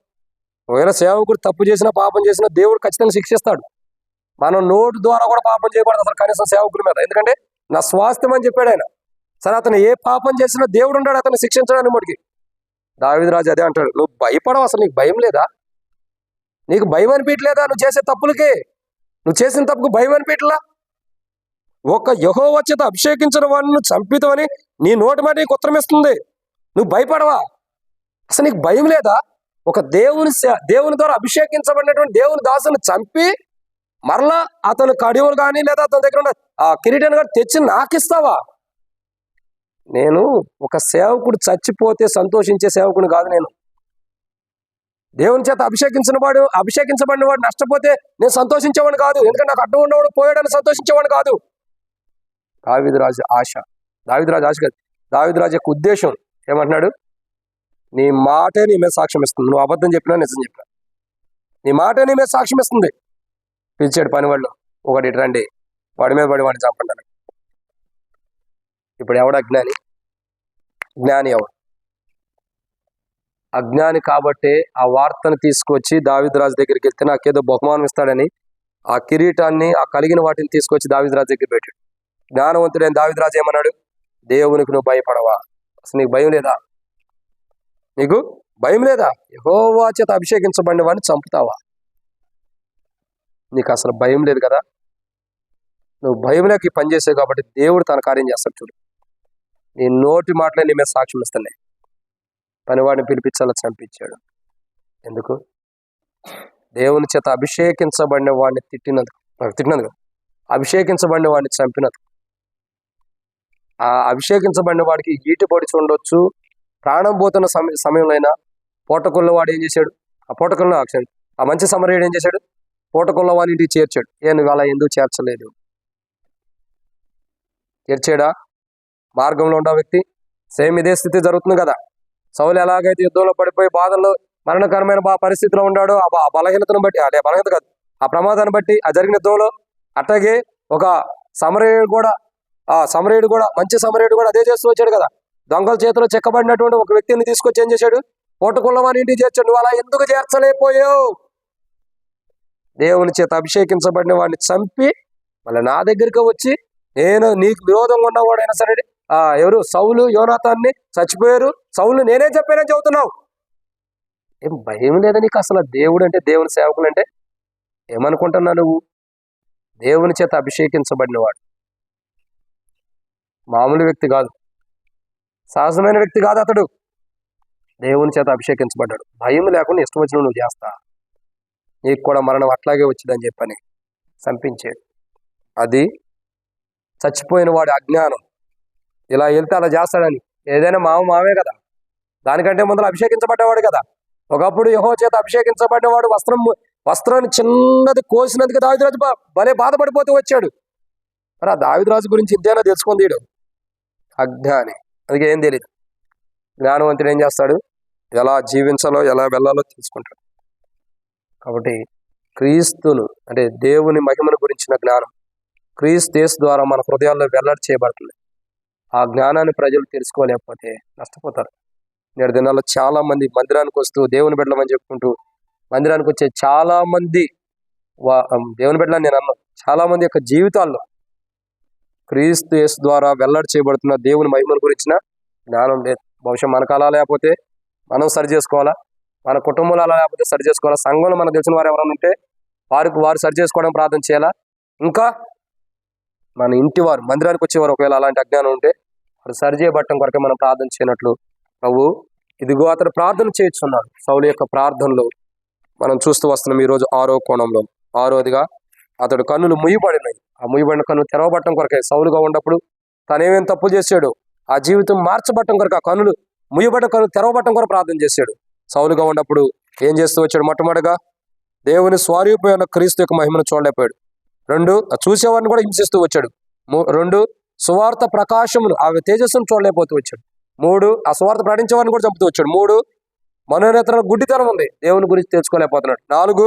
ఒకవేళ సేవకుడు తప్పు చేసినా పాపం చేసినా దేవుడు ఖచ్చితంగా శిక్షిస్తాడు. మనం నోటు ద్వారా కూడా పాపం చేయకూడదు అసలు కనీసం సేవకుడి మీద. ఎందుకంటే నా స్వాస్థ్యం అని చెప్పాడు ఆయన. సరే, అతను ఏ పాపం చేసినా దేవుడు ఉన్నాడు అతను శిక్షించడానికి. మటుకి దావీదురాజు అదే అంటాడు, నువ్వు భయపడవు, అసలు నీకు భయం లేదా? నీకు భయం అనిపించలేదా? నువ్వు చేసే తప్పులకి, నువ్వు చేసిన తప్పుకు భయం అనిపించలా? ఒక యెహోవా చేత అభిషేకించిన వాడిని నువ్వు చంపితవని నీ నోటి మాట నీకు ఉత్తరం ఇస్తుంది. నువ్వు భయపడవా? అసలు నీకు భయం లేదా? ఒక దేవుని ద్వారా అభిషేకించబడినటువంటి దేవుని దాసుని చంపి మరలా అతను కడివలు కానీ లేదా అతని దగ్గర ఉన్న ఆ కిరీటాన్ని కానీ తెచ్చి నాకిస్తావా? నేను ఒక సేవకుడు చచ్చిపోతే సంతోషించే సేవకుని కాదు. నేను దేవుని చేత అభిషేకించబడిన వాడు నష్టపోతే నేను సంతోషించేవాడిని కాదు. ఎందుకంటే నాకు అడ్డం ఉన్నవాడు పోయాడని సంతోషించేవాడిని కాదు. దావీదురాజు ఆశ కాదు, దావీదురాజు యొక్క ఉద్దేశం ఏమంటున్నాడు? నీ మాటే నీ మీద సాక్ష్యం ఇస్తుంది. నువ్వు అబద్ధం చెప్పినా నిజం చెప్పినా నీ మాటే నీ మీద సాక్ష్యం ఇస్తుంది. పిలిచాడు పని వాళ్ళు, ఒకటి రండి, వాడి మీద పడి వాడిని చంపండి. ఇప్పుడు ఎవడు అజ్ఞాని? జ్ఞాని ఎవడు? అజ్ఞాని కాబట్టే ఆ వార్తను తీసుకొచ్చి దావీదురాజు దగ్గరికి వెళ్తే నాకేదో బహుమానం ఇస్తాడని ఆ కిరీటాన్ని ఆ కలిగిన వాటిని తీసుకొచ్చి దావీదురాజు దగ్గర పెట్టాడు. జ్ఞానవంతుడైన దావీదురాజు ఏమన్నాడు? దేవునికి నువ్వు భయపడవా? అసలు నీకు భయం లేదా? నీకు భయం లేదా? యెహోవా చేత అభిషేకించబడిన వాడిని చంపుతావా? నీకు అసలు భయం లేదు కదా? నువ్వు భయం లేక ఈ పని చేసావు కాబట్టి దేవుడు తన కార్యం చేస్తాడు. చూడు, నీ నోటి మాటలే నీ మీద సాక్ష్యం ఇస్తున్నాయి. పనివాడిని పిలిపించాలని చంపించాడు. ఎందుకు? దేవుని చేత అభిషేకించబడిన వాడిని తిట్టినందుకు, అభిషేకించబడిన వాడిని చంపినందుకు. ఆ అభిషేకించబడిన వాడికి ఈటి పొడిచి ఉండొచ్చు, ప్రాణం పోతున్న సమయంలో అయినా పూటకొల్ల వాడు ఏం చేశాడు? ఆ మంచి సమరయుడు ఏం చేశాడు? పూటకొల్ల వాడి ఇంటికి చేర్చాడు. నువ్వు అలా ఎందుకు చేర్చలేదు? చేర్చాడా? మార్గంలో ఉన్న వ్యక్తి సేమ్ ఇదే స్థితి జరుగుతుంది కదా. సౌలు ఎలాగైతే యుద్ధంలో పడిపోయి బాధల్లో మరణకరమైన పరిస్థితిలో ఉన్నాడో ఆ బలహీనతను బట్టి, అదే బలహీనత కాదు, ఆ ప్రమాదాన్ని బట్టి ఆ జరిగిన యుద్ధంలో, అట్లాగే ఒక సమరయుడు కూడా మంచి సమరయుడు కూడా అదే చేస్తూ వచ్చాడు కదా. దొంగల చేతిలో చెక్కబడినటువంటి ఒక వ్యక్తిని తీసుకొచ్చి ఏం చేశాడు? పూటకొల్లవాని ఇంటికి చేర్చాడు. నువ్వు అలా ఎందుకు చేర్చలేకపోయావు? దేవుని చేత అభిషేకించబడిన వాడిని చంపి మళ్ళీ నా దగ్గరికి వచ్చి నేను నీకు విరోధంగా ఉన్నవాడైనా సరే, ఎవరు? సౌలు యోనాతాన్ని చచ్చిపోయారు, సౌలు నేనే చెప్పానని చెబుతున్నావు. ఏం భయం లేదా నీకు అసలు? దేవుడు అంటే, దేవుని సేవకులు అంటే ఏమనుకుంటున్నా నువ్వు? దేవుని చేత అభిషేకించబడినవాడు మామూలు వ్యక్తి కాదు, సహజమైన వ్యక్తి కాదు. అతడు దేవుని చేత అభిషేకించబడ్డాడు. భయం లేకుండా ఇష్టం వచ్చిన నువ్వు చేస్తా, నీకు కూడా మరణం అట్లాగే వచ్చిందని చెప్పని చంపించాడు. అది చచ్చిపోయిన వాడి అజ్ఞానం. ఇలా వెళ్తే అలా చేస్తాడని. ఏదైనా మామే కదా, దానికంటే ముందర అభిషేకించబడ్డవాడు కదా. ఒకప్పుడు యెహోవా చేత అభిషేకించబడ్డవాడు వస్త్రాన్ని చిన్నది కోసినందుకు దావీదురాజు భలే బాధపడిపోతూ వచ్చాడు. మరి ఆ దావీదురాజు గురించి ఇంతేనా తెలుసుకుంది వీడు? అజ్ఞాని, అందుకే ఏం తెలియదు. జ్ఞానవంతుడు ఏం చేస్తాడు? ఎలా జీవించాలో ఎలా వెళ్ళాలో తెలుసుకుంటాడు. కాబట్టి క్రీస్తును అంటే దేవుని మహిమను గురించిన జ్ఞానం క్రీస్తు యేసు ద్వారా మన హృదయాల్లో వెల్లడి చేయబడుతుంది. ఆ జ్ఞానాన్ని ప్రజలు తెలుసుకోలేకపోతే నష్టపోతారు. నేడు దినాల్లో చాలా మంది మందిరానికి వస్తూ దేవుని బిడ్డలమని చెప్పుకుంటూ మందిరానికి వచ్చే చాలా మంది దేవుని బిడ్డలని నేను అన్నాను, చాలా మంది యొక్క జీవితాల్లో క్రీస్తు యేసు ద్వారా వెల్లడి చేయబడుతున్న దేవుని మహిమను గురించిన జ్ఞానం లేదు. బహుశా మనకు అలా లేకపోతే మనం సరి చేసుకోవాలా, మన కుటుంబంలో అలా లేకపోతే సరి చేసుకోవాలా, సంఘంలో మనకు తెలిసిన వారు ఎవరైనా ఉంటే వారు సరి చేసుకోవడం ప్రార్థన చేయాలా, ఇంకా మన ఇంటి వారు మందిరానికి వచ్చేవారు ఒకవేళ అలాంటి అజ్ఞానం ఉంటే వారు సరి చేయబట్టడం కొరకే మనం ప్రార్థన చేయనట్లు ప్రభు ఇదిగో అతడు ప్రార్థన చేయించున్నాడు. సౌలు యొక్క ప్రార్థనలో మనం చూస్తూ వస్తున్నాం. ఈరోజు 6వ కోణంలో 6వదిగా అతడు కన్నులు ముయ్యబడినాయి. ఆ ముయ్యబడిన కన్ను తెరవబట్టడం కొరకే. సౌలుగా ఉన్నప్పుడు తనేమేం తప్పులు చేశాడు, ఆ జీవితం మార్చబట్టడం కొరకు, ఆ కన్నులు ముయ్యబడ్డ కన్ను తెరవబట్టడం కొరకు ప్రార్థన చేశాడు. సౌలుగా ఉన్నప్పుడు ఏం చేస్తూ వచ్చాడు? మొట్టమొదటిగా దేవుని స్వరూపమైన క్రీస్తు యొక్క మహిమను చూడలేకపోయాడు. 2 చూసేవారిని కూడా హింసిస్తూ వచ్చాడు. 2 సువార్త ప్రకాశమును ఆ తేజస్సును చూడలేకపోతూ వచ్చాడు. 3 ఆ సువార్త ప్రకటించేవారిని కూడా చంపుతూ వచ్చాడు. 3 మనోనేత్రంలో గుడ్డితనం ఉంది, దేవుని గురించి తెలుసుకోలేకపోతున్నాడు. 4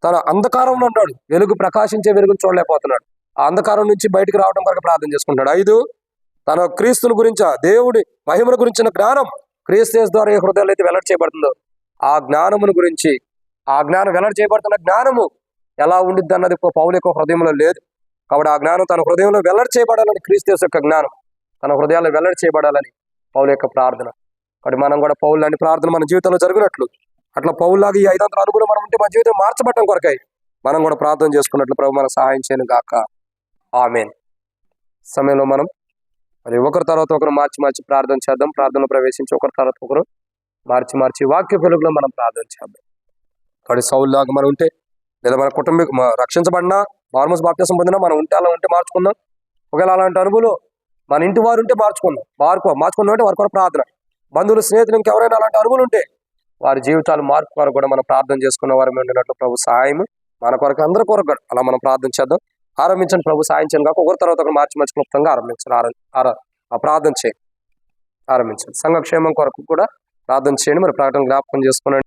తన అంధకారంలో ఉన్నాడు, వెలుగు ప్రకాశించే వెలుగును చూడలేకపోతున్నాడు, ఆ అంధకారం నుంచి బయటికి రావడం కొరకు ప్రార్థన చేసుకుంటాడు. 5 తన క్రీస్తుల గురించి దేవుడి మహిమను గురించిన జ్ఞానం క్రీస్తు యేసు ద్వారా ఏ హృదయాలు అయితే వెల్లడి చేయబడుతుందో ఆ జ్ఞానమును గురించి, ఆ జ్ఞానం వెల్లడి చేయబడుతున్న జ్ఞానము ఎలా ఉండిద్ది అన్నది పౌలు యొక్క హృదయంలో లేదు. కాబట్టి ఆ జ్ఞానం తన హృదయంలో వెల్లడి చేయబడాలని, క్రీస్తు యేసు యొక్క జ్ఞానం తన హృదయాల్లో వెల్లడి చేయబడాలని పౌలు యొక్క ప్రార్థన. కాబట్టి మనం కూడా పౌలు లాంటి ప్రార్థన మన జీవితంలో జరిగినట్లు, అట్లా పౌలులాగా ఈ 500 అనుగుణం మనం ఉంటే మన జీవితం మార్చబడటం కొరకై మనం కూడా ప్రార్థన చేసుకున్నట్లు ప్రభు మనకు సహాయం చేయను గాక. ఆమేన్. సమయంలో మనం మరి ఒకరి తర్వాత ఒకరు మార్చి ప్రార్థన చేద్దాం. ప్రార్థనలో ప్రవేశించి ఒకరి తర్వాత ఒకరు మార్చి వాక్య వెలుగులో మనం ప్రార్థన చేద్దాం. కాబట్టి సౌలులాగా మనం ఉంటే, లేదా మన కుటుంబం రక్షించబడినా మార్మోస్ బాప్తిసం పొందినా మనం ఉంటే అలా ఉంటే మార్చుకుందాం. ఒకవేళ అలాంటి అనుభవం మన ఇంటి వారు ఉంటే మార్చుకుందాం అంటే వారి కొరకు ప్రార్థన. బంధువులు, స్నేహితులు ఇంకెవరైనా అలాంటి అనుభవం ఉంటే వారి జీవితాలు మార్పు కొరకు కూడా మనం ప్రార్థన చేసుకున్న వారు ఉండినట్లు ప్రభు సహాయం మన కొరకు, అందరి కొరకు అలా మనం ప్రార్థన చేద్దాం. ఆరంభించండి. ప్రభు సాయం చేయను కాక ఒకరి తర్వాత ఒకరు మార్చి క్లుప్తంగా ఆరంభించండి. ప్రార్థన చేయండి, ఆరంభించండి. సంఘక్షేమం కొరకు కూడా ప్రార్థన చేయండి. మరి ప్రకటన జ్ఞాపకం చేసుకున్నాండి.